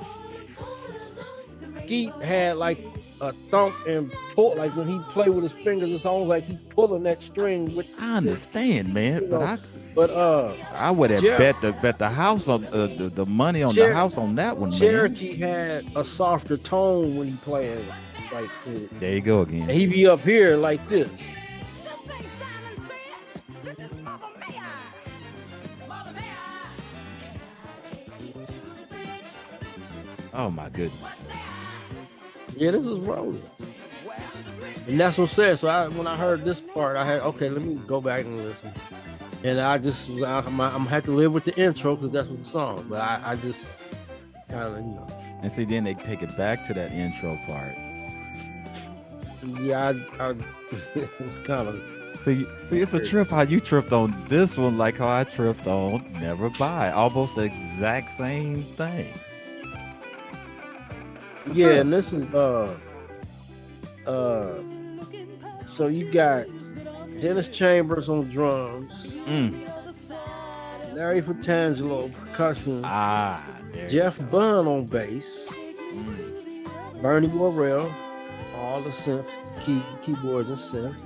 Skeet had like a thump and pull, like when he played with his fingers, it's almost like he pulling that string with. I understand, man, You but know, but I would have Jeff- bet the house on the money on Cher- the house on that one, man. Cherokee had a softer tone when he played, like, There you go and again. he be up here like this. Oh my goodness. Yeah, this is rolling. And that's what said. So when I heard this part, I had okay. Let me go back and listen. And I'm had to live with the intro because that's what the song. But I just kind of And see, then they take it back to that intro part. yeah, I it was kind of See, it's a trip how you tripped on this one, like how I tripped on Never Buy. Almost the exact same thing. It's a yeah. trip. And this is so you got Dennis Chambers on drums, Larry Fratangelo percussion, There Jeff you go. Bunn on bass, Bernie Worrell, all the synths, keyboards and synth.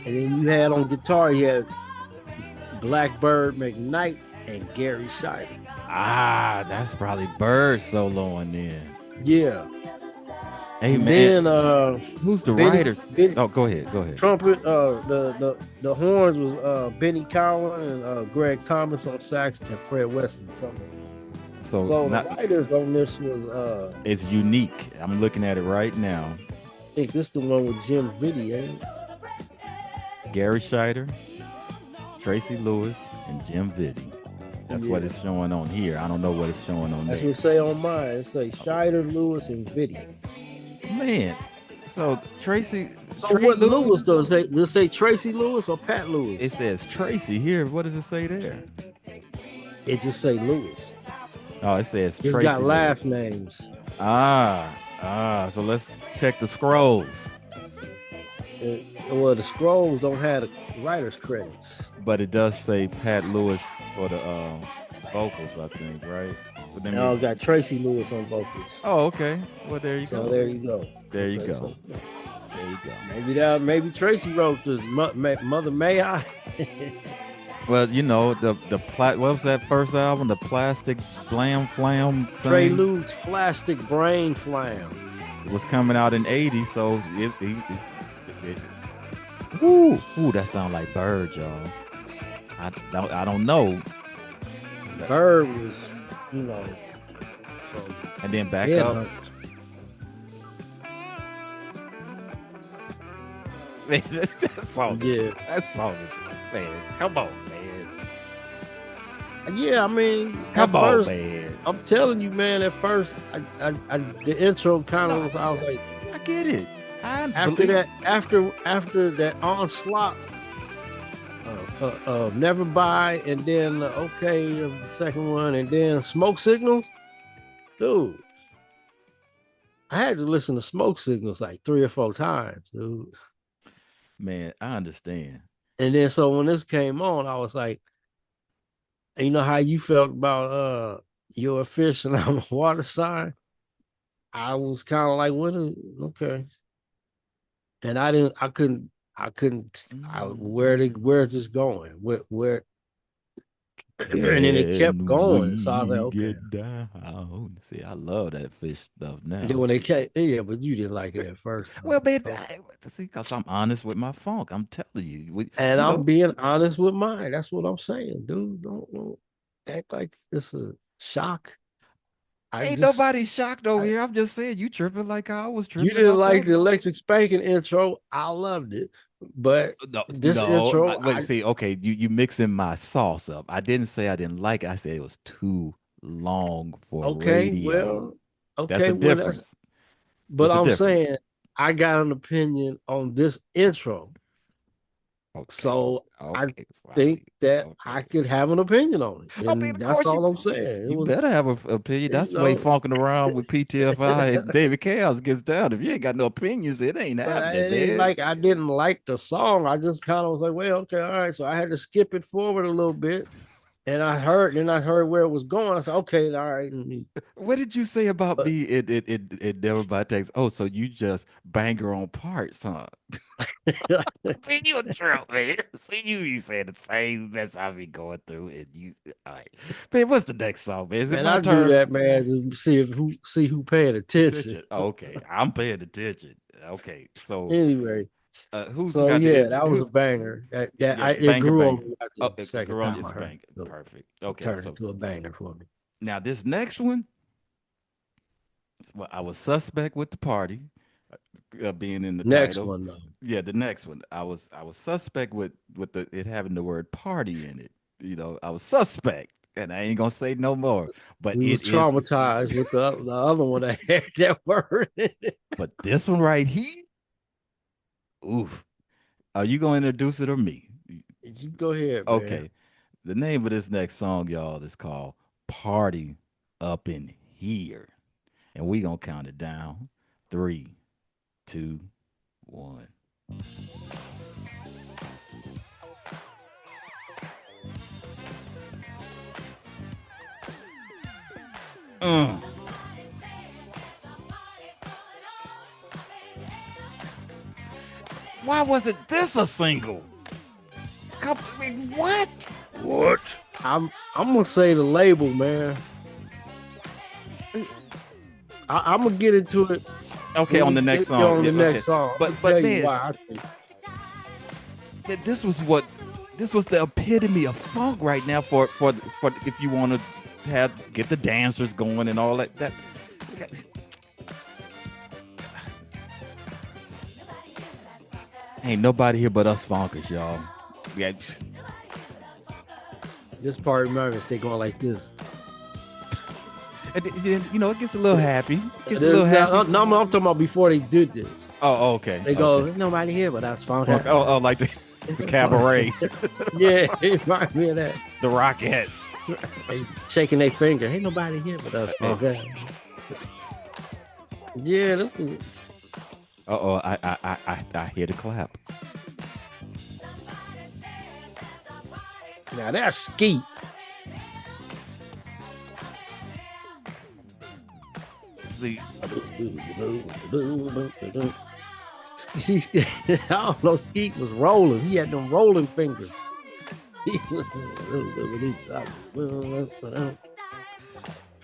And then you had on guitar, you had Blackbird McKnight and Gary Scheider. That's probably Bird soloing then. Yeah. Hey And man, then who's the Benny- writers? Benny- Oh, go ahead. trumpet, the horns was Benny Cowan and Greg Thomas on sax and Fred Weston trumpet. So So the not, writers on this was it's unique. I'm looking at it right now. I think this the one with Jim Vitti, ain't it? Gary Scheider, Tracy Lewis, and Jim Vitti. That's what Yeah. it's showing on here. I don't know what it's showing on That's there. what it say on mine. It say Scheider, Lewis, and Vitti. Man, so Tracy. So Trey what Lewis does does it say Tracy Lewis or Pat Lewis? It says Tracy here. What does it say there? It just say Lewis. Oh, it says It's Tracy. got last names. So let's check the scrolls. Well, the scrolls don't have the writer's credits. But it does say Pat Lewis for the vocals, I think, right? But then Now got Tracy Lewis on vocals. oh, okay. Well, there you So go. there you go. There you Okay, go. so There you go. maybe Tracy wrote this. Mother May I? Well, you know what was that first album? The Plastic Blam Flam thing Prelude's Plastic Brain Flam. was coming out in '80, so it ooh, that sound like Bird, y'all. I don't know. Bird was, you know, from And then back yeah, up. Man, that song. Yeah. That song is man. Come on, man. Yeah, I mean, Come at on, first, man. I'm telling you, man. At first, the intro kind of, I was like, I get it. after that onslaught, Never Buy, and then okay, the second one, and then Smoke Signals, dude. I had to listen to Smoke Signals like 3 or 4 times, dude. Man, I understand. And then so when this came on, I was like, you know how you felt about you're a fish and I'm a water sign. I was kind of like, what is okay? And I couldn't. Where's this going? Where? And then it kept Can going. So I was like, we okay. get down? See, I love that fish stuff And then now. when they came, yeah, but you didn't like it at first. Well, man, So, see, because I'm honest with my funk. I'm telling you, and you I'm know, being honest with mine. That's what I'm saying, dude. Don't act like it's a shock. I ain't just, nobody shocked over I, here. I'm just saying you tripping like I was you tripping didn't off like that the song. electric spanking intro. I loved it, but No, this no, intro, wait, see, okay, you mixing my sauce up. I didn't say I didn't like it. I said it was too long for okay, radio. well, That's okay, a well that's. difference. But There's a I'm difference. saying I got an opinion on this intro, Okay. so I Okay, think fine. that I Okay. could have an opinion on it, I mean, and of that's course all I'm saying. It you was, better have an opinion. you That's the way know, funking around with PTFI and David Chaos gets down. If you ain't got no opinions, it ain't but happening, it ain't man. like I didn't like the song. I just kind of was like, well, okay, all right. So I had to skip it forward a little bit, and I heard where it was going. I said, okay, all right. What did you say about But me? It never by text. Oh, so you just banger on parts, huh? See, you a trip, man. See, you be saying the same mess I be going through, and you, all right, man. What's the next song, man? Is it man, my I do turn? that, man, just see who paying attention. Attention. Okay, I'm paying attention. Okay, so Anyway, who's so got the yeah, that was a who's banger. Yeah, it's It banger grew on banger. me after Oh, the second girl, time it's I heard banger. it. So Perfect. it Okay, turned so into a banger for me. now this next one, well, I was suspect with the party being in the Next title. one though. Yeah, the next one, I was suspect with the it having the word party in it. You know, I was suspect, and I ain't gonna say no more. But We was it is, traumatized with the other one that had that word in it. but this one right here, oof. Are you gonna introduce it or me? You go ahead, man. Okay. The name of this next song, y'all, is called "Party Up in Here." And we gonna count it down. Three, two, one. Uh. Why wasn't this a single? I mean, what? What? I'm gonna say the label, man. I'm gonna get into it Okay, when on we the next get song. on Yeah, the okay. next song. I'm gonna But tell you man, why. I think this was what this was the epitome of funk right now for if you want to have get the dancers going and all that. Ain't nobody here but us funkers, y'all. Yeah. this part, remember, if they going like this. And then, you know, it gets a little happy. It gets a little No, happy. no, I'm talking about before they did this. Oh, okay. They go, Okay. "Ain't nobody here but us, funk." Funk. Oh, like the cabaret, Yeah, it reminds me of that. the Rockettes. They shaking their finger. Ain't nobody here but us, Hey, funk. Yeah, this was, oh, I hear the clap. now that's Skeet. See, I don't know. Skeet was rolling. He had them rolling fingers.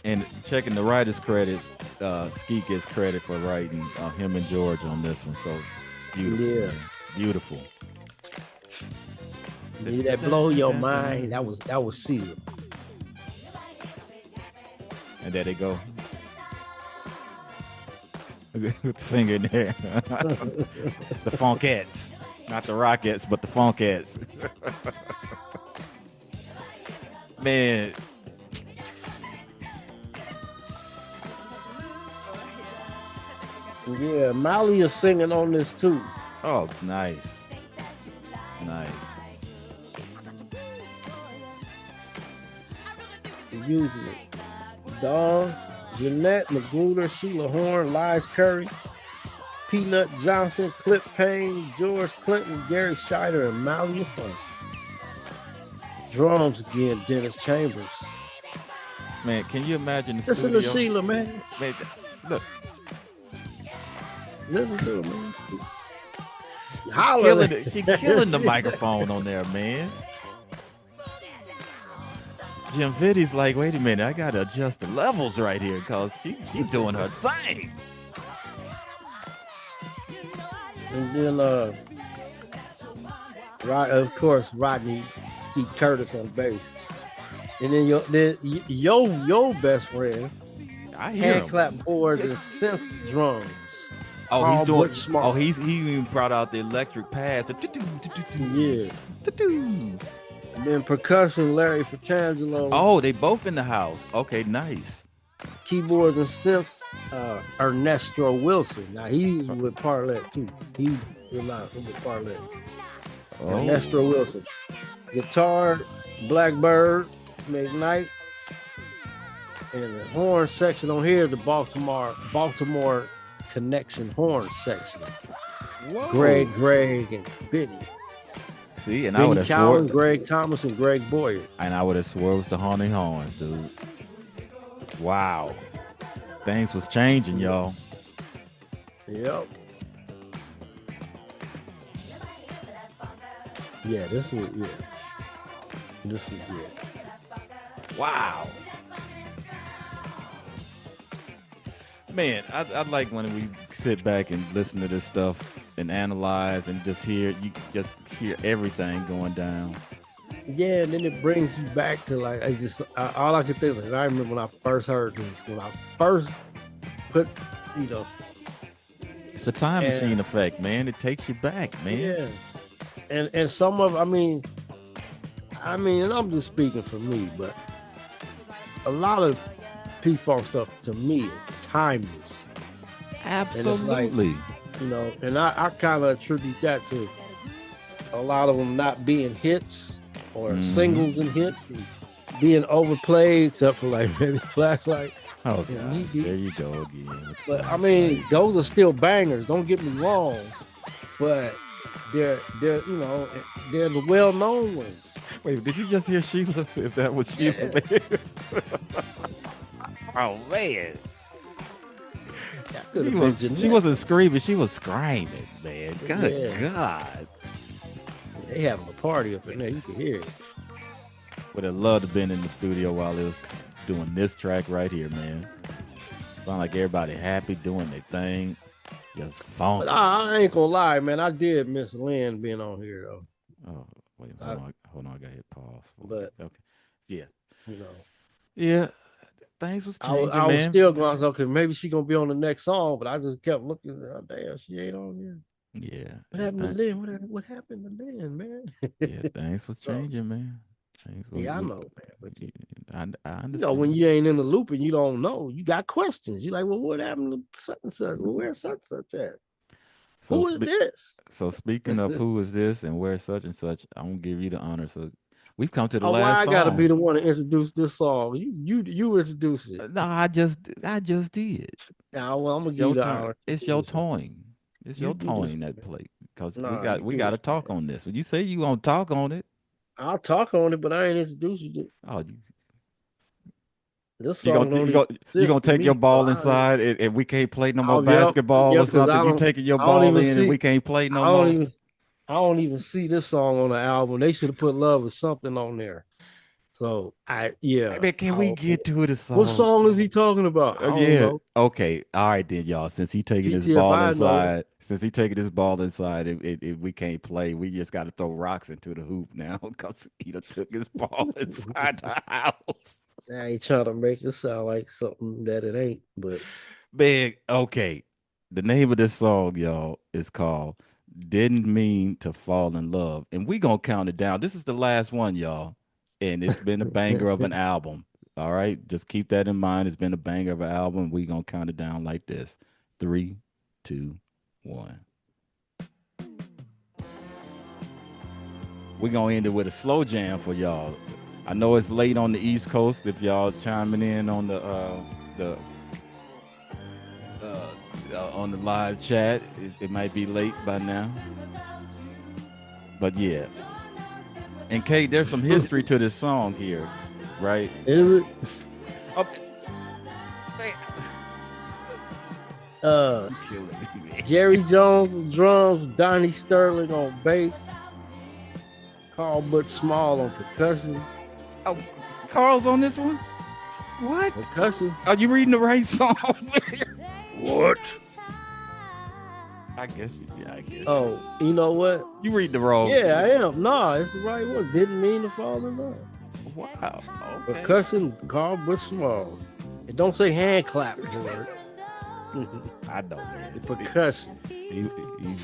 and checking the writer's credits, Ski gets credit for writing him and George on this one. So beautiful, Yeah. man. Beautiful. Did that blow your mind? That was Caesar. And there they go. With the finger in there. The Funkettes. Not the Rockettes, but the Funkettes. Man. Yeah, Molly is singing on this too. Oh, nice. Nice. Usually. Dawn, Jeanette, Magruder, Sheila Horn, Liz Curry, Peanut Johnson, Clip Payne, George Clinton, Gary Scheider, and Malia Funk. Drums again, Dennis Chambers. Man, can you imagine the Listen to studio? Sheila, man. Man, look, Listen to her, man. she Holler. killing it. She killing the microphone on there, man. Jim Vitty's like, wait a minute, I gotta adjust the levels right here, cause she doing her thing. And then of course Rodney Steve Curtis on bass. And then your best friend, I hear hand him. clap boards and synth drums. Oh, Carl he's doing. Butch Smart. Oh, he even brought out the electric pads. Yeah. The And then percussion, Larry Fratangelo. Oh, they both in the house. Okay, nice. Keyboards and synths, Ernesto Wilson. Now he's with Parlette too. He did not with Parlette. Oh. Ernesto Wilson. Guitar, Blackbird, McKnight. And the horn section on here, the Baltimore Connection horn section. Whoa. Greg, and Benny. See, and I would Benny have Cowan, swore. Greg Thomas, and Greg Boyer. And I would have swore it was the Honey Horns, dude. Wow. Things was changing, y'all. Yep. Yeah, this is Wow. Man, I like when we sit back and listen to this stuff and analyze and just hear everything going down. Yeah, and then it brings you back to like all I could think of. I remember when I first heard this, when I first put, It's a time machine effect, man. It takes you back, man. yeah, and some of, I mean, and I'm just speaking for me, but a lot of P-Funk stuff to me is timeless. Absolutely. And I kind of attribute that to a lot of them not being hits or singles and hits and being overplayed, except for like maybe Flashlight. Oh, God. There you go again. But I mean, those are still bangers. Don't get me wrong, but they're the well-known ones. Wait, did you just hear Sheila? If that was Sheila, man. Oh man. She wasn't screaming, she was screaming, man. Good God. They having a party up in there. You can hear it. Would have loved to have been in the studio while it was doing this track right here, man. Sound like everybody happy doing their thing. Just funky. But I ain't gonna lie, man. I did miss Lynn being on here though. Oh, wait, hold on, I gotta hit pause. But okay. Yeah. Yeah. Things was changing, I man. was still going, okay, maybe she gonna be on the next song, but I just kept looking. Oh, damn, she ain't on here. Yeah. What happened to Lynn? What happened to Lynn, man? Yeah, things was changing, man. I know, man. But I understand. when you ain't in the loop and you don't know, you got questions. You're like, well, what happened to such and such? Well, where's such and such at? Who is this? So speaking of who is this and where such and such, I'm gonna give you the honor. So we've come to the last song. I gotta be the one to introduce this song. You introduce it. No, I just did. Now, well, I'm gonna give you the honor. It's your towing. It's your towing that plate because we got to talk on this. When you say you gonna talk on it, I'll talk on it, but I ain't introduced you. Oh, this you gonna take your ball inside and we can't play no more basketball or something? You taking your ball in and we can't play no more? I don't even see this song on the album. They should have put Love or Something on there. So Hey, can we get to the song? What song is he talking about? Okay. All right then, y'all. Since he taking his ball inside, we can't play. We just got to throw rocks into the hoop now because he took his ball inside the house. I ain't trying to make it sound like something that it ain't, but big. Okay, the name of this song, y'all, is called "Didn't Mean to Fall in Love," and we gonna count it down. This is the last one, y'all. And it's been a banger of an album. All right. Just keep that in mind. It's been a banger of an album. We're going to count it down like this. 3, 2, 1. We're going to end it with a slow jam for y'all. I know it's late on the East Coast. If y'all chiming in on the live chat, it might be late by now. But yeah. And Kate, there's some history to this song here, right? Is it? Oh, man, Uh, you killing me, man. Jerry Jones on drums, Donnie Sterling on bass, Carl Butch Small on percussion. Oh, Carl's on this one. What? Percussion. Are you reading the right song? What? I guess. Yeah, I guess. Oh, you know what? You read the wrong. Yeah, I am. Nah, it's the right one. Didn't mean to fall in love. Wow. Okay. Percussion, Carl Butch Small. It don't say hand clap for it. I know, man. Percussion. You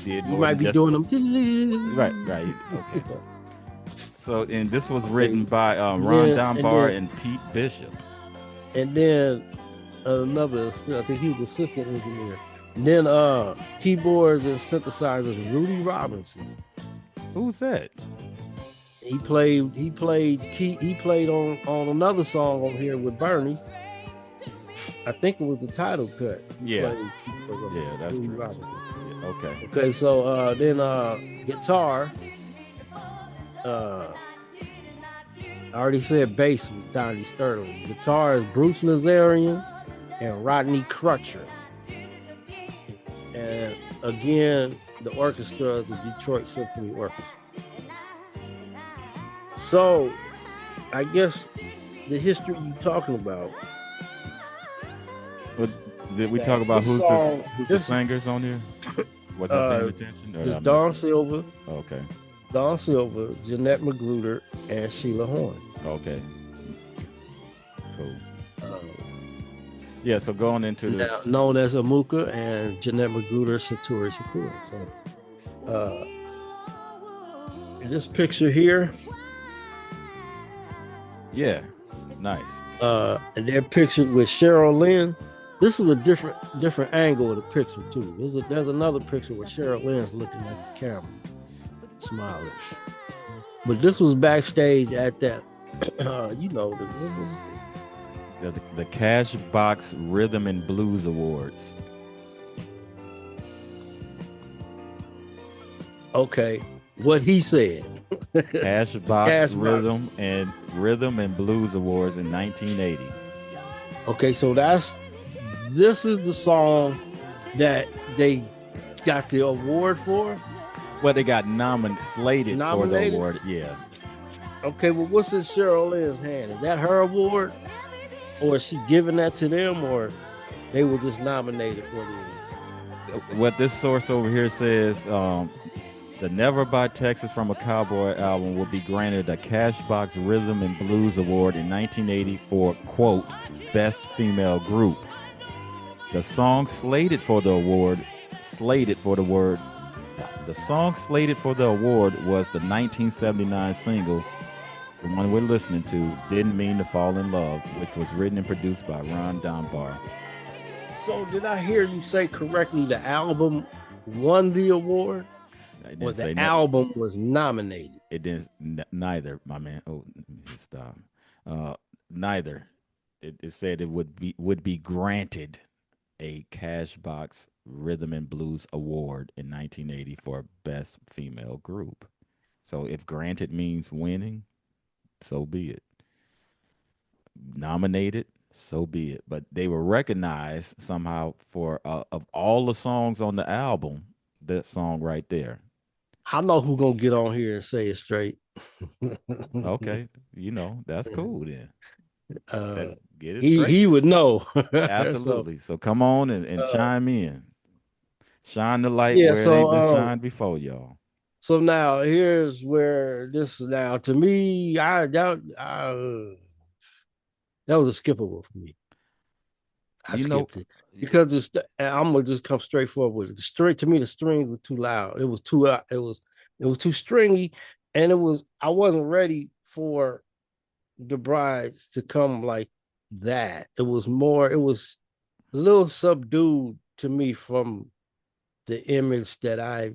did. You More might than be just- doing them. Right. Right. Okay. So, and this was written by Ron then- Dunbar and and Pete Bishop. And then another, I think he was assistant engineer. And then keyboards and synthesizers, Rudy Robinson. Who's that? He played on another song on here with Bernie. I think it was the title cut. He Yeah. played keyboards on Yeah, that's Rudy true. Robinson. Yeah, okay. Okay, so then guitar. I already said bass was Donnie Sterling. Guitar is Bruce Nazarian and Rodney Crutcher. And again, the orchestra is the Detroit Symphony Orchestra. So, I guess the history you're talking about. But did we Yeah, talk about this who's song- the this- singers on here? Was I paying attention? Or did I It's miss Don it? Silver, Okay. Don Silver, Jeanette Magruder, and Sheila Horn. Okay. Cool. Uh, Yeah. So going into the now known as Amuka and Jeanette Magruder, Satori Shakur. So, in this picture here, yeah, nice. and they're pictured with Cheryl Lynn. This is a different angle of the picture too. There's another picture where Cheryl Lynn's looking at the camera, smiling. But this was backstage at that, The Cashbox Rhythm and Blues Awards. okay, what he said. Cashbox Cashbox. Rhythm and Blues Awards in 1980. Okay, so this is the song that they got the award for. Well, they got slated for the Nominated? award. Yeah. Okay, well, what's in Cheryl Lynn's hand? Is that her award? Or is she giving that to them, or they were just nominated for the award? What this source over here says, the Never Buy Texas from a Cowboy album will be granted a Cashbox Rhythm and Blues Award in 1980 for, quote, Best Female Group. The song slated for the award was the 1979 single, the one we're listening to, Didn't Mean to Fall in Love, which was written and produced by Ron Dunbar. So did I hear you say correctly the album won the award? I Or didn't say the no- album was nominated? It didn't. Neither, my man. Oh, stop. Neither. It said it would be granted a Cashbox Rhythm and Blues Award in 1980 for Best Female Group. So if granted means winning, so be it. Nominated, so be it. But they were recognized somehow for of all the songs on the album, that song right there. I know who gonna get on here and say it straight. Okay, that's cool then. Get it straight. he would know. Absolutely. So come on and chime in. Shine the light Yeah, where it so, ain't been shined before, y'all. So now here's where to me, that was a skippable for me. I skipped it because I'm gonna just come straight forward with it. To me, the strings were too loud. It was too stringy, and I wasn't ready for the brides to come like that. It was a little subdued to me from the image that I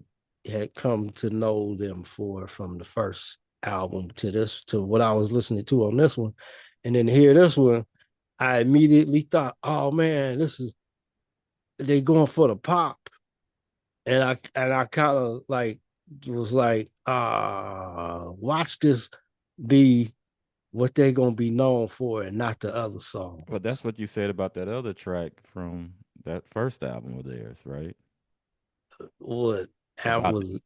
had come to know them for from the first album to what I was listening to on this one. And then to hear this one, I immediately thought, oh man, they going for the pop. And I kind of like was like, watch this be what they gonna be known for and not the other Well, that's songs. what you said about that other track from that first album of theirs, right? What that About was,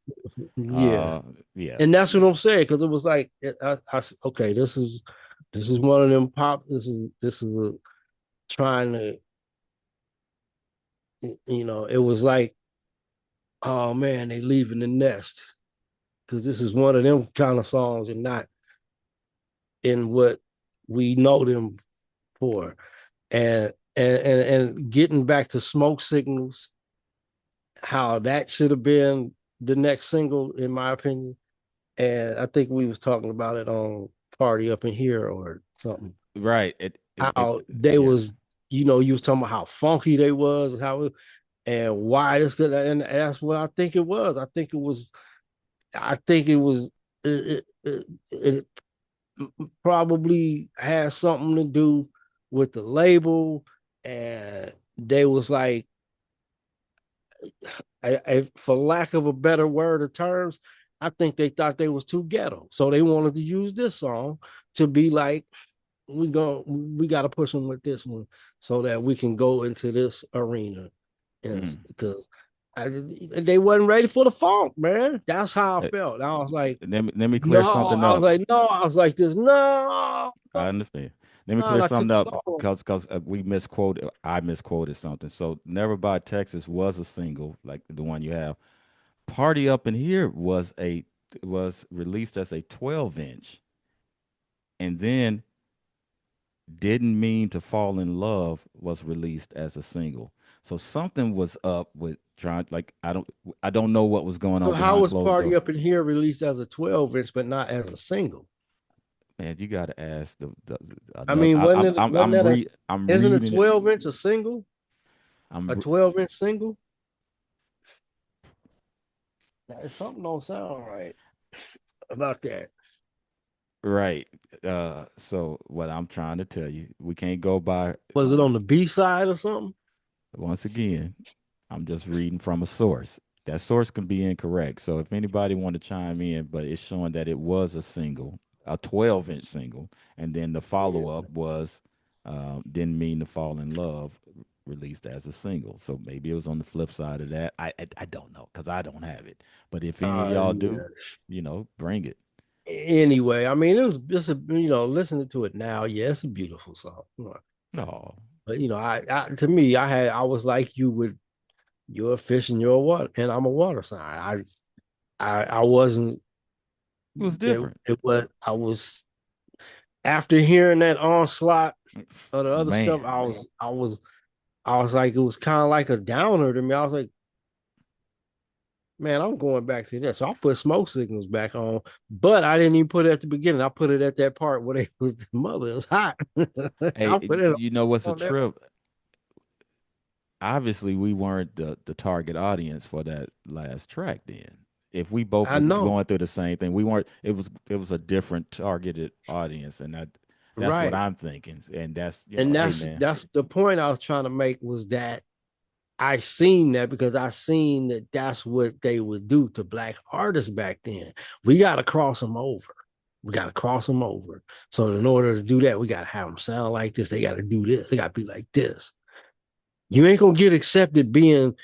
yeah. uh yeah. And that's what I'm saying, because it was like okay, this is one of them pop. This is trying to, it was like, oh man, they leaving the nest, because this is one of them kind of songs and not in what we know them for. And getting back to Smoke Signals, how that should have been the next single, in my opinion. And I think we was talking about it on Party Up in Here or something. Right. How they Yes. was, you was talking about how funky they was, and how and why this could, and that's what I think it was. I think it was it probably has something to do with the label, and they was like, for lack of a better word or terms, I think they thought they was too ghetto, so they wanted to use this song to be like, we got to push them with this one so that we can go into this arena, and Mm. because they wasn't ready for the funk, man. That's how I Uh, felt. I was like, let me clear no. something I was up. like, no. I was like this, no, I understand. Let me no. clear And I something took up slow. because we misquoted. I misquoted something. So "Never By Texas" was a single, like the one you have. "Party Up in Here" was released as a 12-inch, and then "Didn't Mean to Fall in Love" was released as a single. So something was up with trying. Like I don't know what was going So on how behind was closed Party door. Up in Here released as a 12-inch but not as a single? Man, you got to ask the I another. mean, wasn't that a I'm isn't a reading it. 12-inch a single? A I'm 12-inch single? Something don't sound right about that. Right. So what I'm trying to tell you, we can't go by Was it on the B side or something? once again, I'm just reading from a source. That source can be incorrect. So if anybody want to chime in, but it's showing that it was a single, a 12-inch single, and then the follow Yeah. up was "Didn't Mean to Fall in Love" released as a single. So maybe it was on the flip side of that. I don't know because I don't have it. But if any of y'all do, Yeah. bring it. Anyway, I mean, it was just listening to it now. Yeah, it's a beautiful song. No, But to me, I was like you with you're a fish and you're a water, and I'm a water sign. I wasn't. it was It, different, it was. I was, after hearing that onslaught of the other man. stuff. I was like, it was kind of like a downer to me. I was like, man, I'm going back to that. So I put Smoke Signals back on, but I didn't even put it at the beginning. I put it at that part where they was the mother. It was hot. Hey, I put it you know what's a on there. trip? Obviously we weren't the target audience for that last track then. If we both I were know, going through the same thing, we weren't. It was a different targeted audience, and that's what right? I'm thinking. And that's And hey that's man, that's the point I was trying to make, was that I seen that because I seen that that's what they would do to black artists back then. We got to cross them over. We got to cross them over. So in order to do that, we got to have them sound like this. They got to do this. They got to be like this. You ain't gonna get accepted being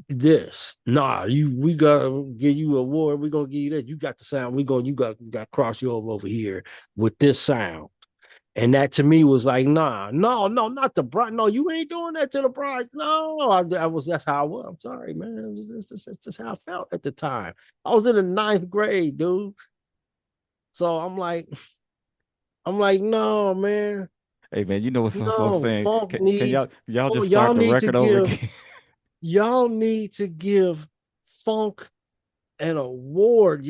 this. Nah, we gotta give you an award. We gonna give you that. You got the sound. You got to cross you over here with this sound. And that to me was like, nah, no, no, not the bride. No, you ain't doing that to the bride. No, that's how I was. I'm sorry, man. It's just how I felt at the time. I was in the ninth grade, dude. So I'm like, no, man. hey man, you know what some folks No, saying? funk Can needs, y'all oh, just start the record over again? y'all need to give funk an award.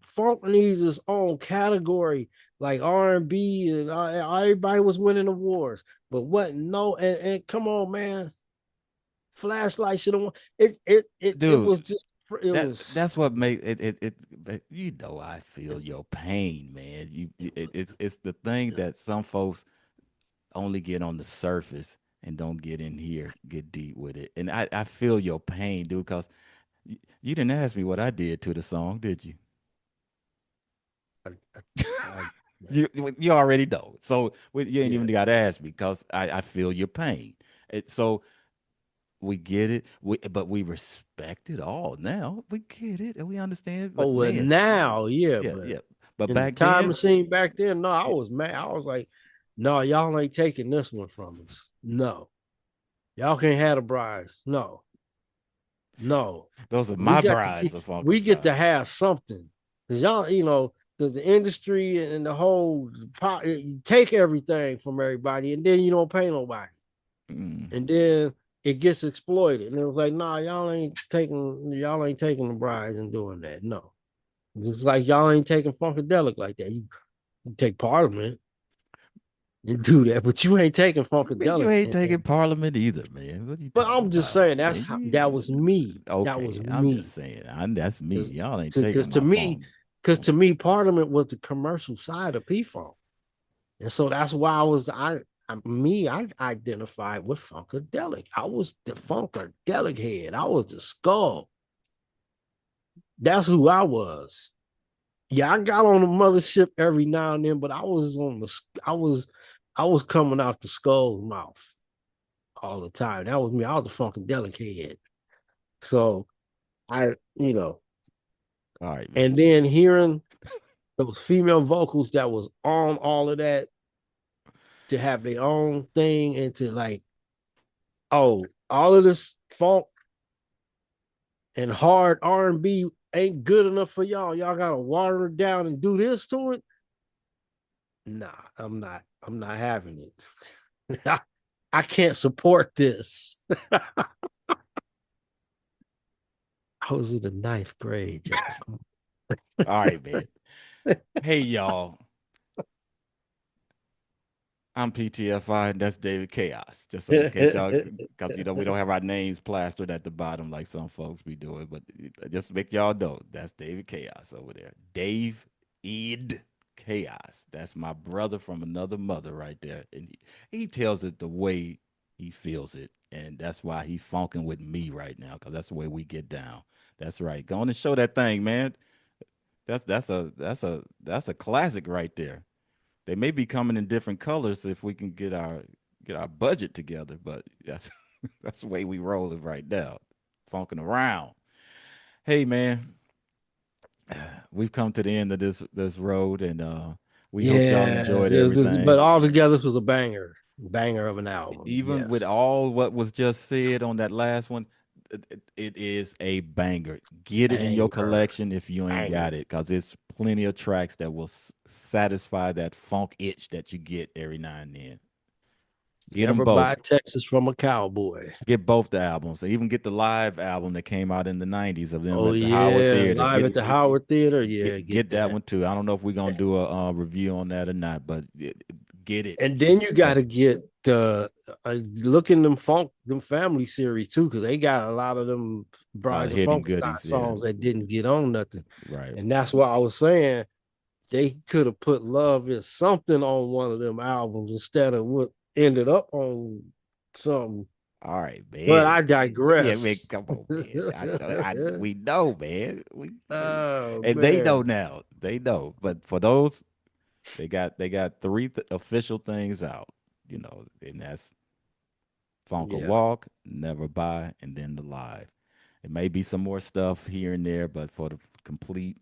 Funk needs its own category, like R&B, and everybody was winning awards. But what? No, and come on, man, Flashlight should have won. It Dude, was just, it was. that's what makes but I feel your pain, man. It's the thing that some folks only get on the surface and don't get in here, get deep with it. And I feel your pain, dude, because you didn't ask me what I did to the song, did you? I, I, You already know. So you ain't Yeah. even got to ask me because I feel your pain. So we get it. But we respect it all now. We get it and we understand. Oh But well, man, now, yeah, yeah, but yeah. But in the back time then, machine back then, no, I yeah, was mad. I was like, no, y'all ain't taking this one from us. No, y'all can't have the prize. No, no, those are we my got to brides get, of Funko we get to Style. have something because y'all, because the industry and the whole you take everything from everybody, and then you don't pay nobody, Mm. and then it gets exploited. And it was like, nah, y'all ain't taking the prize and doing that. No, it's like y'all ain't taking Funkadelic like that. You take Parliament and do that, but you ain't taking Man, you Funkadelic. ain't taking And Parliament either, man. What are you but talking I'm just about? saying Man, that was me. That was okay, I'm just me. saying. That's me. Y'all ain't Because taking to my me, phone. because to me, Parliament was the commercial side of P Funk, and so that's why I identified with Funkadelic. I was the Funkadelic head. I was the skull. That's who I was. Yeah, I got on the mothership every now and then, but I was coming out the skull's mouth all the time. That was me. I was the Funkadelic head. So I, All right, man. and then hearing those female vocals that was on all of that to have their own thing and to like, oh, all of this funk and hard R&B ain't good enough for y'all. Y'all gotta water it down and do this to it. Nah, I'm not. I'm not having it. I can't support this. I was in the ninth grade, Jackson. All right, man. Hey, y'all. I'm PTFI, and that's David Chaos. Just so in case y'all, because we don't have our names plastered at the bottom like some folks be doing, but just to make y'all know that's David Chaos over there. Dave Ed Chaos. That's my brother from another mother right there, and he tells it the way he feels it, and that's why he's funking with me right now because that's the way we get down. That's right. Go on and show that thing, man. That's a classic right there. They may be coming in different colors if we can get our budget together, but that's that's the way we rolling right now. Funking around. Hey man, we've come to the end of this road and we hope y'all Yeah, enjoyed but everything. altogether this was a banger of an album. Even with Yes, all what was just said on that last one, it is a banger. Get it in your banger, collection if you ain't banger. got it, because it's plenty of tracks that will satisfy that funk itch that you get every now and then. Get them Never buy both. Texas from a cowboy. Get both the albums. Even get the live album that came out in the '90s of them Oh at the Howard yeah, Theater. live at the Howard Theater. Yeah, get Get that that. one too. I don't know if we're gonna do a review on that or not, but get it. And then you got But to get look in them family series too, because they got a lot of them the Brides of hidden Funk goodies, yeah, songs that didn't get on nothing. right. And that's why I was saying they could have put Love Is Something on one of them albums instead of what ended up on something. All right, But man. I Yeah, man, digress. come on, man. We know, man. Oh And they know man. now. They know. But for those, they got three official things out, and that's Funko Yeah. Walk, Never Buy, and then the Live. It may be some more stuff here and there, but for the complete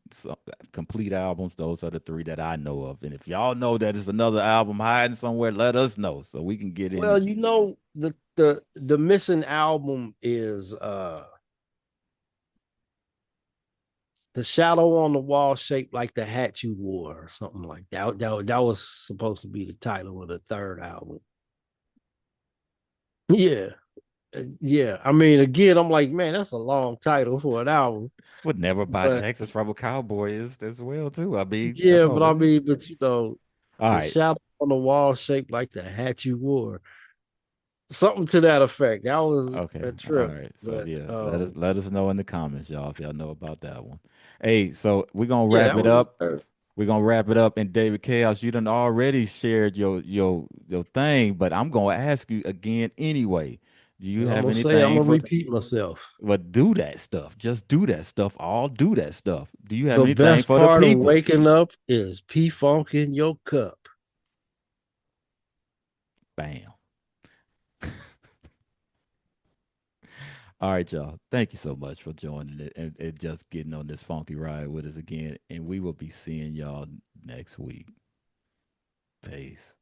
albums, those are the three that I know of. And if y'all know that it's another album hiding somewhere, let us know so we can get in. Well, the missing album is the shadow on the wall shaped like the hat you wore, or something like that. That was supposed to be the title of the third album. Yeah. Yeah. I mean, again, I'm like, man, that's a long title for an album. Would never buy But Texas from a Cowboy is as well too. I mean, come yeah, on, but I man. mean, All the right, shadow on the wall shaped like the hat you wore. Something to that effect. That was okay, a all trip. right. So But yeah, let us know in the comments, y'all, if y'all know about that one. Hey, so we're gonna yeah, wrap that it was the up. third. We're gonna wrap it up. And David Chaos, you done already shared your thing, but I'm gonna ask you again anyway. Do you I'm have gonna say I'm anything gonna for? repeat myself. But do that stuff. Just do that stuff. All do that stuff. Do you have The anything best for the part of people? waking up is P Funk in your cup. Bam. All right, y'all. Thank you so much for joining it and just getting on this funky ride with us again. And we will be seeing y'all next week. Peace.